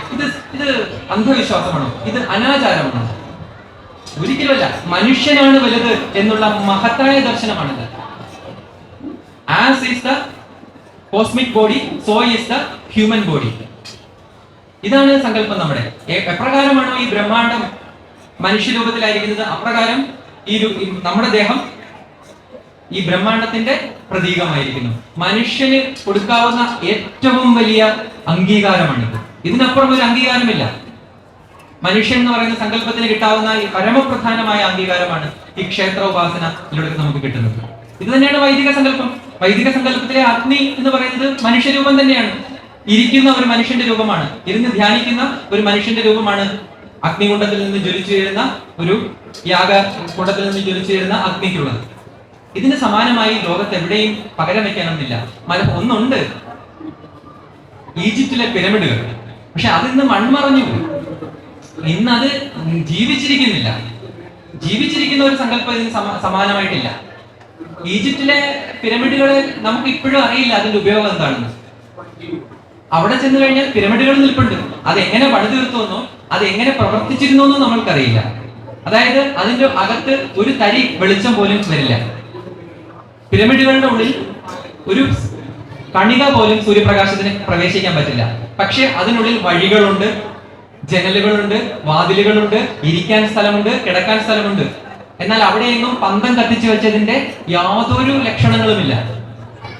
ഇത് അന്ധവിശ്വാസമാണോ? ഇത് അനാചാരമാണോ? ഒരിക്കലുമല്ല. മനുഷ്യനാണ് വലുത് എന്നുള്ള മഹത്തായ ദർശനമാണിത്. As is the cosmic body, so is the human body. ഇതാണ് സങ്കല്പം നമ്മുടെ. എപ്രകാരമാണോ ഈ ബ്രഹ്മാണ്ടം മനുഷ്യരൂപത്തിലായിരിക്കുന്നത്, അപ്രകാരം നമ്മുടെ ദേഹം ഈ ബ്രഹ്മാണ്ടത്തിന്റെ പ്രതീകമായിരിക്കുന്നു. മനുഷ്യന് കൊടുക്കാവുന്ന ഏറ്റവും വലിയ അംഗീകാരമാണിത്. ഇതിനപ്പുറം ഒരു അംഗീകാരമില്ല. മനുഷ്യൻ എന്ന് പറയുന്ന സങ്കല്പത്തിന് കിട്ടാവുന്ന ഈ പരമപ്രധാനമായ അംഗീകാരമാണ് ഈ ക്ഷേത്ര ഉപാസനയിലൂടെ നമുക്ക് കിട്ടുന്നത്. ഇത് തന്നെയാണ് വൈദിക സങ്കല്പം. വൈദിക സങ്കല്പത്തിലെ അഗ്നി എന്ന് പറയുന്നത് മനുഷ്യരൂപം തന്നെയാണ്. ഇരിക്കുന്ന ഒരു മനുഷ്യന്റെ രൂപമാണ്, ഇരുന്ന് ധ്യാനിക്കുന്ന ഒരു മനുഷ്യന്റെ രൂപമാണ് അഗ്നികുണ്ഡത്തിൽ നിന്ന് ജ്വലിച്ചു ചേരുന്ന ഒരു യാഗകുണ്ഡത്തിൽ നിന്ന് ജ്വലിച്ചു ചേരുന്ന അഗ്നിക്കുള്ളത്. ഇതിന് സമാനമായി ലോകത്ത് എവിടെയും പകരം വെക്കാനൊന്നില്ല. ഒന്നുണ്ട്, ഈജിപ്തിലെ പിരമിഡുകൾ. പക്ഷെ അതിന്ന് മൺമറഞ്ഞു പോയി. ഇന്നത് ജീവിച്ചിരിക്കുന്നില്ല. ജീവിച്ചിരിക്കുന്ന ഒരു സങ്കല്പം ഇതിന് സമാനമായിട്ടില്ല. ഈജിപ്തിലെ പിരമിഡുകളെ നമുക്ക് ഇപ്പോഴും അറിയില്ല അതിന്റെ ഉപയോഗം എന്താണെന്ന്. അവിടെ ചെന്ന് കഴിഞ്ഞാൽ പിരമിഡുകൾ നിൽപ്പുണ്ട്. അത് എങ്ങനെ പണിതീർത്തുവെന്നോ അത് എങ്ങനെ പ്രവർത്തിച്ചിരുന്നോ എന്നോ നമ്മൾക്കറിയില്ല. അതായത് അതിന്റെ അകത്ത് ഒരു തരി വെളിച്ചം പോലും വരില്ല. പിരമിഡുകളുടെ ഉള്ളിൽ ഒരു കണിക പോലും സൂര്യപ്രകാശത്തിന് പ്രവേശിക്കാൻ പറ്റില്ല. പക്ഷെ അതിനുള്ളിൽ വഴികളുണ്ട്, ജനലുകളുണ്ട്, വാതിലുകളുണ്ട്, ഇരിക്കാൻ സ്ഥലമുണ്ട്, കിടക്കാൻ സ്ഥലമുണ്ട്. എന്നാൽ അവിടെയൊന്നും പന്തം കത്തിച്ചു വെച്ചതിന്റെ യാതൊരു ലക്ഷണങ്ങളുമില്ല.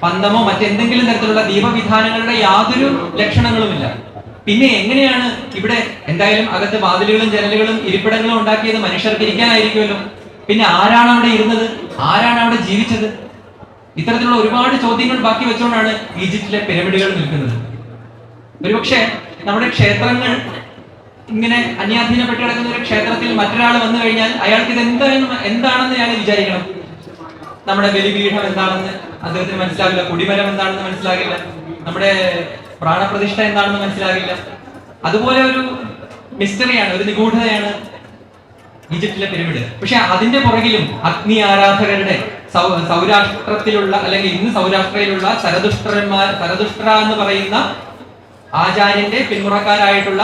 പന്തമോ മറ്റെന്തെങ്കിലും തരത്തിലുള്ള ദീപവിധാനങ്ങളുടെ യാതൊരു ലക്ഷണങ്ങളുമില്ല. പിന്നെ എങ്ങനെയാണ് ഇവിടെ എന്തായാലും അകത്ത് വാതിലുകളും ജനലുകളും ഇരിപ്പിടങ്ങളും ഉണ്ടാക്കിയത് മനുഷ്യർക്ക് ഇരിക്കാനായിരിക്കുമല്ലോ. പിന്നെ ആരാണ് അവിടെ ഇരുന്നത്? ആരാണ് അവിടെ ജീവിച്ചത്? ഇത്തരത്തിലുള്ള ഒരുപാട് ചോദ്യങ്ങൾ ബാക്കി വെച്ചുകൊണ്ടാണ് ഈജിപ്തിലെ പിരമിഡുകൾ നിൽക്കുന്നത്. ഒരുപക്ഷെ നമ്മുടെ ക്ഷേത്രങ്ങൾ ഇങ്ങനെ അന്യാധീനപ്പെട്ട് കിടക്കുന്ന ഒരു ക്ഷേത്രത്തിൽ മറ്റൊരാൾ വന്നു കഴിഞ്ഞാൽ അയാൾക്ക് ഇത് എന്താണെന്ന് ഞാൻ വിചാരിക്കണം. നമ്മുടെ ബലിപീഠം എന്താണെന്ന് അദ്ദേഹത്തിന് മനസ്സിലാകില്ല, കൊടിമരം എന്താണെന്ന് മനസ്സിലാകില്ല, നമ്മുടെ പ്രാണപ്രതിഷ്ഠ എന്താണെന്ന് മനസ്സിലാകില്ല. അതുപോലെ ഒരു മിസ്റ്ററിയാണ്, ഒരു നിഗൂഢതയാണ് ഈജിപ്തിലെ പിരമിഡ്. പക്ഷെ അതിന്റെ പുറകിലും അഗ്നി ആരാധകരുടെ സൗരാഷ്ട്രത്തിലുള്ള അല്ലെങ്കിൽ ഇന്ന് സൗരാഷ്ട്രയിലുള്ള സരതുഷ്ട്ര എന്ന് പറയുന്ന ആചാര്യന്റെ പിന്മുറക്കാരായിട്ടുള്ള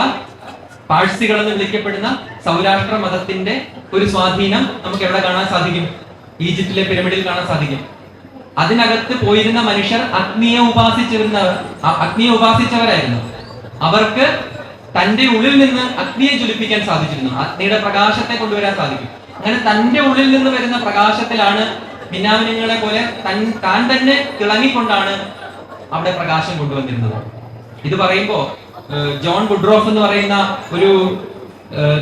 പാഴ്സികൾ എന്ന് വിളിക്കപ്പെടുന്ന സൗരാഷ്ട്ര മതത്തിന്റെ ഒരു സ്വാധീനം നമുക്ക് എവിടെ കാണാൻ സാധിക്കും? ഈജിപ്തിലെ പിരമിഡിൽ കാണാൻ സാധിക്കും. അതിനകത്ത് പോയിരുന്ന മനുഷ്യർ അഗ്നിയെ ഉപാസിച്ചവരായിരുന്നു. അവർക്ക് തന്റെ ഉള്ളിൽ നിന്ന് അഗ്നിയെ ജ്വലിപ്പിക്കാൻ സാധിച്ചിരുന്നു, അഗ്നിയുടെ പ്രകാശത്തെ കൊണ്ടുവരാൻ സാധിക്കും. അങ്ങനെ തന്റെ ഉള്ളിൽ നിന്ന് വരുന്ന പ്രകാശത്തിലാണ് മിന്നാമിനുങ്ങളെ പോലെ താൻ തന്നെ തിളങ്ങിക്കൊണ്ടാണ് അവിടെ പ്രകാശം കൊണ്ടുവന്നിരുന്നത്. ഇത് പറയുമ്പോ ജോൺ വുഡ്രോഫ് എന്ന് പറയുന്ന ഒരു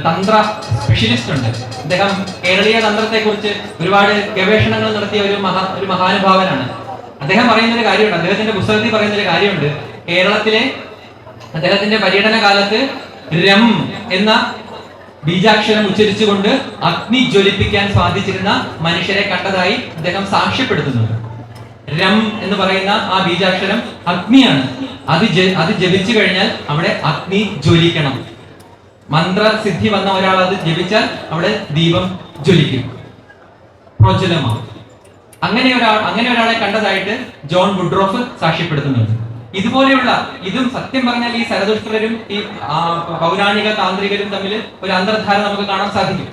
തന്ത്ര സ്പെഷ്യലിസ്റ്റ് ഉണ്ട്. അദ്ദേഹം കേരളീയ തന്ത്രത്തെ കുറിച്ച് ഒരുപാട് ഗവേഷണങ്ങൾ നടത്തിയ ഒരു മഹാനുഭാവനാണ്. അദ്ദേഹം പറയുന്ന ഒരു കാര്യമുണ്ട്, അദ്ദേഹത്തിന്റെ പുസ്തകത്തിൽ പറയുന്ന ഒരു കാര്യമുണ്ട്. കേരളത്തിലെ അദ്ദേഹത്തിന്റെ പര്യടന കാലത്ത് രം എന്ന ബീജാക്ഷരം ഉച്ചരിച്ചുകൊണ്ട് അഗ്നി ജ്വലിപ്പിക്കാൻ സാധിച്ചിരുന്ന മനുഷ്യരെ കണ്ടതായി അദ്ദേഹം സാക്ഷ്യപ്പെടുത്തുന്നുണ്ട്. രം എന്ന് പറയുന്ന ആ ബീജാക്ഷരം അഗ്നിയാണ്. അത് ജപിച്ചു കഴിഞ്ഞാൽ അവിടെ അഗ്നി ജ്വലിക്കണം. മന്ത്രസിദ്ധി വന്ന ഒരാൾ അത് ജപിച്ചാൽ അവിടെ ദീപം ജ്വലിക്കും, പ്രോജ്വലമാവും. അങ്ങനെ ഒരാളെ കണ്ടതായിട്ട് ജോൺ വുഡ്രോഫ് സാക്ഷ്യപ്പെടുത്തുന്നുണ്ട്. ഇതുപോലെയുള്ള ഇതും സത്യം പറഞ്ഞാൽ ഈ സരതുഷ്ട്രരും ഈ പൗരാണിക താന്ത്രികരും തമ്മിൽ ഒരു അന്തർധാര നമുക്ക് കാണാൻ സാധിക്കും.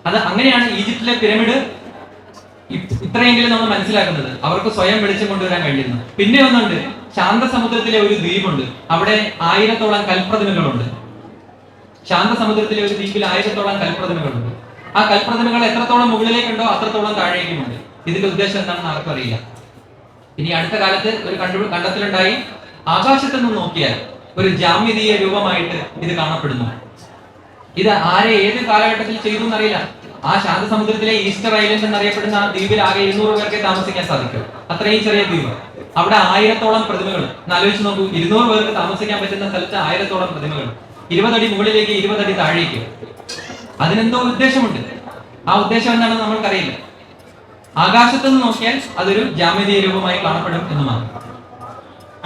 അത് അങ്ങനെയാണ് ഈജിപ്തിലെ പിരമിഡ് ഇത്രയെങ്കിലും നമ്മൾ മനസ്സിലാക്കുന്നത്. അവർക്ക് സ്വയം വെളിച്ചം കൊണ്ടുവരാൻ കഴിയുന്നു. പിന്നെ ഒന്നുണ്ട്, ശാന്തസമുദ്രത്തിലെ ഒരു ദ്വീപുണ്ട്, അവിടെ 1000-ഓളം കൽപ്രതിമകളുണ്ട്. ശാന്തസമുദ്രത്തിലെ ഒരു ദ്വീപിൽ 1000-ഓളം കൽപ്രതിമകളുണ്ട്. ആ കൽപ്രതിമകൾ എത്രത്തോളം മുകളിലേക്കുണ്ടോ അത്രത്തോളം താഴേക്കുമുണ്ട്. ഇതിന്റെ ഉദ്ദേശം എന്താണെന്ന് ആർക്കും അറിയില്ല. ഇനി അടുത്ത കാലത്ത് ഒരു കണ്ടെത്തലുണ്ടായി, ആകാശത്ത് നിന്ന് നോക്കിയാൽ ഒരു ജാമിതീയ രൂപമായിട്ട് ഇത് കാണപ്പെടുന്നു. ഇത് ആരെ ഏത് കാലഘട്ടത്തിൽ ചെയ്തു എന്നറിയില്ല. ആ ശാന്തസമുദ്രത്തിലെ ഈസ്റ്റർ ഐലൻഡ് എന്നറിയപ്പെടുന്ന ആ ദ്വീപിൽ ആകെ 200 പേർക്ക് താമസിക്കാൻ സാധിക്കും. അത്രയും ചെറിയ ദ്വീപ്. അവിടെ 1000-ഓളം പ്രതിമകൾ. ആലോചിച്ച് നോക്കൂ, 200 പേർക്ക് താമസിക്കാൻ പറ്റുന്ന സ്ഥലത്ത് 1000-ഓളം പ്രതിമകൾ. 20 അടി മുകളിലേക്ക്, 20 അടി താഴേക്ക്. അതിനെന്തോ ഉദ്ദേശമുണ്ട്. ആ ഉദ്ദേശം എന്താണെന്ന് നമ്മൾക്കറിയില്ല. ആകാശത്ത് നിന്ന് നോക്കിയാൽ അതൊരു ജാമിതീയ രൂപമായി കാണപ്പെടും എന്ന് മാത്രം.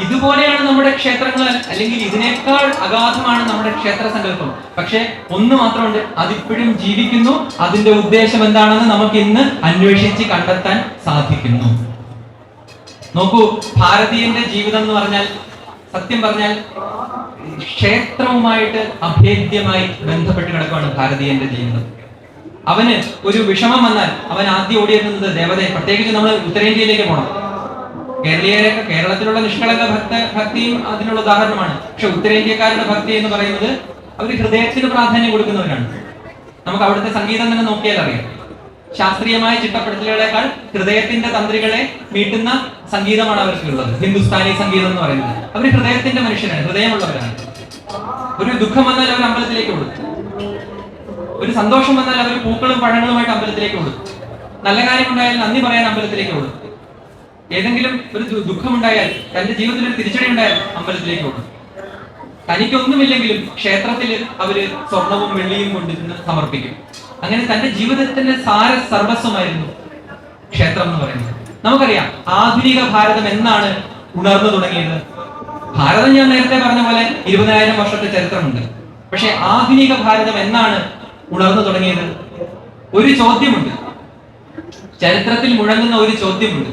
ഇതുപോലെയാണ് നമ്മുടെ ക്ഷേത്രങ്ങൾ, അല്ലെങ്കിൽ ഇതിനേക്കാൾ അഗാധമാണ് നമ്മുടെ ക്ഷേത്ര സങ്കല്പം. പക്ഷെ ഒന്ന് മാത്രമുണ്ട്, അതിപ്പോഴും ജീവിക്കുന്നു. അതിന്റെ ഉദ്ദേശം എന്താണെന്ന് നമുക്ക് ഇന്ന് അന്വേഷിച്ച് കണ്ടെത്താൻ സാധിക്കുന്നു. നോക്കൂ, ഭാരതീയന്റെ ജീവിതം എന്ന് പറഞ്ഞാൽ സത്യം പറഞ്ഞാൽ ക്ഷേത്രവുമായിട്ട് അഭേദ്യമായി ബന്ധപ്പെട്ട് കിടക്കുകയാണ് ഭാരതീയന്റെ ജീവിതം. അവന് ഒരു വിഷമം വന്നാൽ അവൻ ആദ്യം ഓടിയെത്തുന്നത് ദേവതയെ. പ്രത്യേകിച്ച് നമ്മൾ ഉത്തരേന്ത്യയിലേക്ക് പോകണം. കേരളത്തിലുള്ള നിഷ്കളങ്ക ഭക്തിയും അതിനുള്ള ഉദാഹരണമാണ്. പക്ഷെ ഉത്തരേന്ത്യക്കാരുടെ ഭക്തി എന്ന് പറയുന്നത് അവർ ഹൃദയത്തിന് പ്രാധാന്യം കൊടുക്കുന്നവരാണ്. നമുക്ക് അവിടുത്തെ സംഗീതം തന്നെ നോക്കിയാൽ അറിയാം. ശാസ്ത്രീയമായ ചിട്ടപ്പെടുത്തലുകളെക്കാൾ ഹൃദയത്തിന്റെ തന്ത്രികളെ മീട്ടുന്ന സംഗീതമാണ് അവർക്കുള്ളത്. ഹിന്ദുസ്ഥാനി സംഗീതം എന്ന് പറയുന്നത്. അവർ ഹൃദയത്തിന്റെ മനുഷ്യരാണ്, ഹൃദയമുള്ളവരാണ്. ഒരു ദുഃഖം വന്നാൽ അവർ അമ്പലത്തിലേക്ക് ഓടും. ഒരു സന്തോഷം വന്നാൽ അവർ പൂക്കളും പഴങ്ങളുമായിട്ട് അമ്പലത്തിലേക്ക് ഓടും. നല്ല കാര്യം ഉണ്ടായാൽ നന്ദി പറയാൻ അമ്പലത്തിലേക്ക് ഓടും. ഏതെങ്കിലും ഒരു ദുഃഖമുണ്ടായാൽ, തന്റെ ജീവിതത്തിൽ ഒരു തിരിച്ചടി ഉണ്ടായാൽ അമ്പലത്തിലേക്ക് ഓടും. തനിക്കൊന്നുമില്ലെങ്കിലും ക്ഷേത്രത്തിൽ അവര് സ്വർണവും വെള്ളിയും കൊണ്ടിരുന്ന് സമർപ്പിക്കും. അങ്ങനെ തന്റെ ജീവിതത്തിന്റെ സർവസ്വമായിരുന്നു ക്ഷേത്രം എന്ന് പറയുന്നത്. നമുക്കറിയാം ആധുനിക ഭാരതം എന്നാണ് ഉണർന്നു തുടങ്ങിയത്. ഭാരതം ഞാൻ നേരത്തെ പറഞ്ഞ പോലെ 20,000 വർഷത്തെ ചരിത്രമുണ്ട്. പക്ഷെ ആധുനിക ഭാരതം എന്നാണ് ഉണർന്നു തുടങ്ങിയത്? ഒരു ചോദ്യമുണ്ട്, ചരിത്രത്തിൽ മുഴങ്ങുന്ന ഒരു ചോദ്യമുണ്ട്.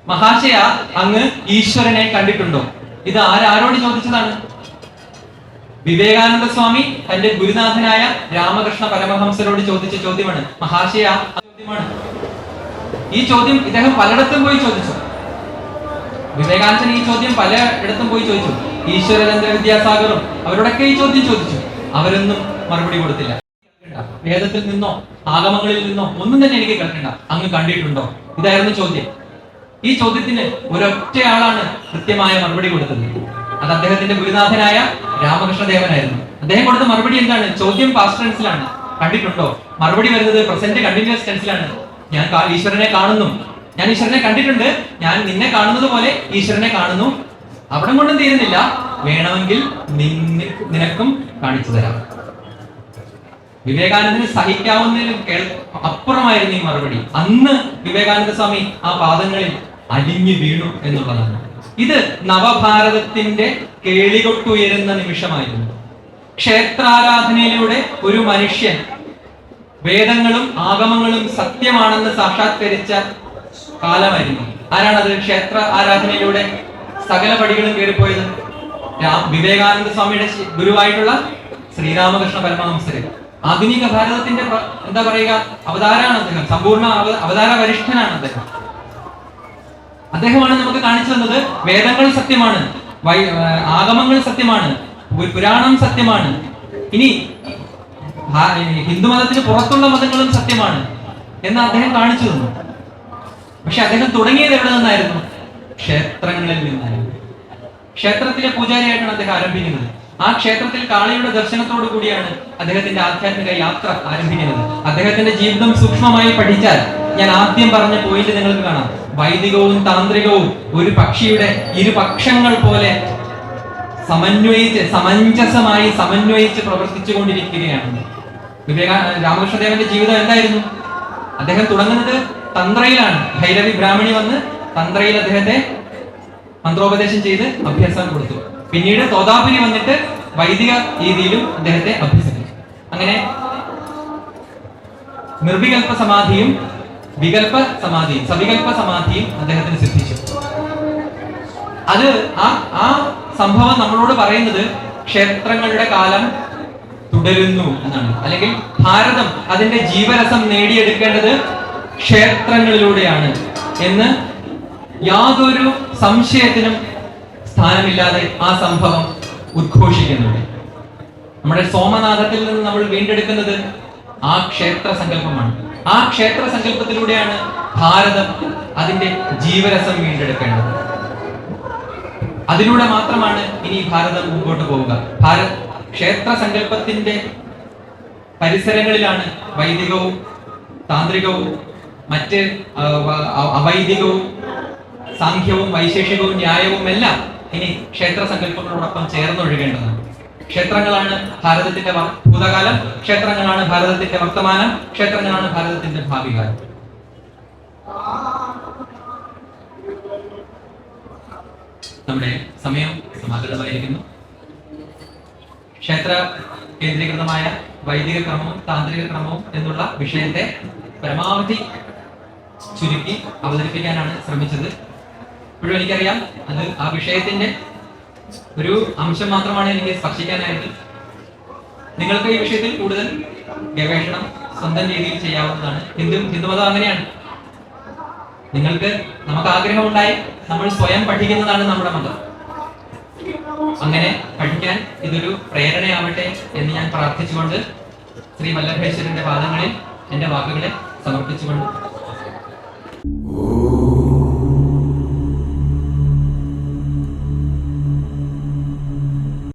മഹാശയ, അങ്ങ് ഈശ്വരനെ കണ്ടിട്ടുണ്ടോ? ഇത് ആരോട് ചോദിച്ചതാണ്? വിവേകാനന്ദ സ്വാമി തന്റെ ഗുരുനാഥനായ രാമകൃഷ്ണ പരമഹംസരോട് ചോദിച്ച ചോദ്യമാണ്. മഹാശയ, ചോദ്യമാണ്. ഈ ചോദ്യം ഇദ്ദേഹം പലയിടത്തും പോയി ചോദിച്ചു. വിവേകാനന്ദൻ ഈ ചോദ്യം പലയിടത്തും പോയി ചോദിച്ചു. ഈശ്വരചന്ദ്ര വിദ്യാസാഗറും അവരോടൊക്കെ ഈ ചോദ്യം ചോദിച്ചു. അവരൊന്നും മറുപടി കൊടുത്തില്ല. വേദത്തിൽ നിന്നോ ആഗമങ്ങളിൽ നിന്നോ ഒന്നും തന്നെ എനിക്ക് കേൾക്കണ്ട, അങ്ങ് കണ്ടിട്ടുണ്ടോ? ഇതായിരുന്നു ചോദ്യം. ഈ ചോദ്യത്തിന് ഒരൊറ്റയാളാണ് കൃത്യമായ മറുപടി കൊടുത്തത്. അത് അദ്ദേഹത്തിന്റെ ഗുരുനാഥനായ രാമകൃഷ്ണദേവനായിരുന്നു. അദ്ദേഹം കൊടുത്ത മറുപടി എന്താണ്? ചോദ്യം പാസ്റ്റ് ടെൻസിലാണ്, കണ്ടിട്ടുണ്ടോ? മറുപടി വരുന്നത് പ്രസന്റ് കണ്ടിന്യൂസ് ടെൻസിലാണ്. ഞാൻ ഈശ്വരനെ കാണുന്നു, ഞാൻ ഈശ്വരനെ കണ്ടിട്ടുണ്ട്, ഞാൻ നിന്നെ കാണുന്നത് പോലെ ഈശ്വരനെ കാണുന്നു. അവിടെ കൊണ്ടും തീരുന്നില്ല, വേണമെങ്കിൽ നിനക്കും കാണിച്ചു തരാം. വിവേകാനന്ദന് സഹിക്കാവുന്നതിലും അപ്പുറമായിരുന്നു ഈ മറുപടി. അന്ന് വിവേകാനന്ദ സ്വാമി ആ പാദങ്ങളിൽ അലിഞ്ഞു വീണു എന്നുള്ളതാണ്. ഇത് നവഭാരതത്തിന്റെ കേളികൊട്ടുയരുന്ന നിമിഷമായിരുന്നു. ക്ഷേത്രാരാധനയിലൂടെ ഒരു മനുഷ്യൻ വേദങ്ങളും ആഗമങ്ങളും സത്യമാണെന്ന് സാക്ഷാത്കരിച്ച കാലമായിരുന്നു. ആരാണത് ക്ഷേത്ര ആരാധനയിലൂടെ സകല പടികളും കയറിപ്പോയത്? വിവേകാനന്ദ സ്വാമിയുടെ ഗുരുവായിട്ടുള്ള ശ്രീരാമകൃഷ്ണ പരമഹംസര്. ആധുനിക ഭാരതത്തിന്റെ എന്താ പറയുക, അവതാരാണ് അദ്ദേഹം, സമ്പൂർണ്ണ അവതാര വരിഷ്ഠനാണ് അദ്ദേഹം. അദ്ദേഹമാണ് നമുക്ക് കാണിച്ചു തന്നത് വേദങ്ങൾ സത്യമാണ്, ആഗമങ്ങൾ സത്യമാണ്, പുരാണം സത്യമാണ്, ഇനി ഹിന്ദുമതത്തിന് പുറത്തുള്ള മതങ്ങളും സത്യമാണ് എന്ന് അദ്ദേഹം കാണിച്ചു തന്നു. പക്ഷെ അദ്ദേഹം തുടങ്ങിയത് എവിടെ നിന്നായിരുന്നു? ക്ഷേത്രങ്ങളിൽ നിന്നായിരുന്നു. ക്ഷേത്രത്തിലെ പൂജാരിയായിട്ടാണ് അദ്ദേഹം ആരംഭിക്കുന്നത്. ആ ക്ഷേത്രത്തിൽ കാളിയുടെ ദർശനത്തോടു കൂടിയാണ് അദ്ദേഹത്തിന്റെ ആധ്യാത്മിക യാത്ര ആരംഭിക്കുന്നത്. അദ്ദേഹത്തിന്റെ ജീവിതം സൂക്ഷ്മമായി പഠിച്ചാൽ ഞാൻ ആദ്യം പറഞ്ഞ പോയിന്റ് നിങ്ങൾക്ക് കാണാം. വൈദികവും താന്ത്രികവും ഒരു പക്ഷിയുടെ ഇരുപക്ഷങ്ങൾ പോലെ സമഞ്ജസമായി സമന്വയിച്ച് പ്രവർത്തിച്ചു കൊണ്ടിരിക്കുകയാണ്. രാമകൃഷ്ണദേവന്റെ ജീവിതം എന്തായിരുന്നു? അദ്ദേഹം തുടങ്ങുന്നത് തന്ത്രയിലാണ്. ഭൈരവി ബ്രാഹ്മണി വന്ന് തന്ത്രയിൽ അദ്ദേഹത്തെ മന്ത്രോപദേശം ചെയ്ത് അഭ്യാസം കൊടുത്തു. പിന്നീട് തോതാപുരി വന്നിട്ട് വൈദിക രീതിയിലും അദ്ദേഹത്തെ അഭ്യസിപ്പിച്ചു. അങ്ങനെ നിർവികൽപ്പ സമാധിയും വികൽപ്പ സമാധിയും സവികൽപ്പ സമാധിയും അദ്ദേഹത്തിന് സിദ്ധിച്ചു. അത് ആ സംഭവം നമ്മളോട് പറയുന്നത് ക്ഷേത്രങ്ങളുടെ കാലം തുടരുന്നു എന്നാണ്. അല്ലെങ്കിൽ ഭാരതം അതിന്റെ ജീവരസം നേടിയെടുക്കേണ്ടത് ക്ഷേത്രങ്ങളിലൂടെയാണ് എന്ന് യാതൊരു സംശയത്തിനും സ്ഥാനമില്ലാതെ ആ സംഭവം ഉദ്ഘോഷിക്കുന്നുണ്ട്. നമ്മുടെ സോമനാഥത്തിൽ നിന്ന് നമ്മൾ വീണ്ടെടുക്കുന്നത് ആ ക്ഷേത്ര സങ്കല്പമാണ്. ആ ക്ഷേത്ര സങ്കല്പത്തിലൂടെയാണ് ഭാരതം അതിന്റെ ജീവരസം വീണ്ടെടുക്കേണ്ടത്. അതിലൂടെ മാത്രമാണ് ഇനി ഭാരതം മുമ്പോട്ട് പോവുക. ക്ഷേത്ര സങ്കല്പത്തിന്റെ പരിസരങ്ങളിലാണ് വൈദികവും താന്ത്രികവും മറ്റ് അവൈദികവും സാഖ്യവും വൈശേഷികവും ന്യായവും എല്ലാം ഇനി ക്ഷേത്ര സങ്കല്പങ്ങളോടൊപ്പം ചേർന്നൊഴുകേണ്ടതാണ്. ക്ഷേത്രങ്ങളാണ് ഭാരതത്തിന്റെ ഭൂതകാലം, ക്ഷേത്രങ്ങളാണ് ഭാരതത്തിന്റെ വർത്തമാനം, ക്ഷേത്രങ്ങളാണ് ഭാരതത്തിന്റെ ഭാവികാലം. നമ്മുടെ സമയം സമാഗതമായിരിക്കുന്നു. ക്ഷേത്ര കേന്ദ്രീകൃതമായ വൈദിക ക്രമവും താന്ത്രിക ക്രമവും എന്നുള്ള വിഷയത്തെ പരമാവധി ചുരുക്കി അവതരിപ്പിക്കാനാണ് ശ്രമിച്ചത്. ഇപ്പോഴും എനിക്കറിയാം അത് ആ വിഷയത്തിന്റെ ഒരു അംശം മാത്രമാണ് എനിക്ക് സ്പർശിക്കാനായിട്ട്. നിങ്ങൾക്ക് ഈ വിഷയത്തിൽ കൂടുതൽ ഗവേഷണം സ്വന്തം രീതിയിൽ ചെയ്യാവുന്നതാണ്. ഹിന്ദുമതം അങ്ങനെയാണ്. നമുക്ക് ആഗ്രഹമുണ്ടായി നമ്മൾ സ്വയം പഠിക്കുന്നതാണ് നമ്മുടെ മതം. അങ്ങനെ പഠിക്കാൻ ഇതൊരു പ്രേരണയാവട്ടെ എന്ന് ഞാൻ പ്രാർത്ഥിച്ചുകൊണ്ട് ശ്രീ വല്ലഭേശ്വരന്റെ പാദങ്ങളിൽ എന്റെ വാക്കുകളെ സമർപ്പിച്ചുകൊണ്ട്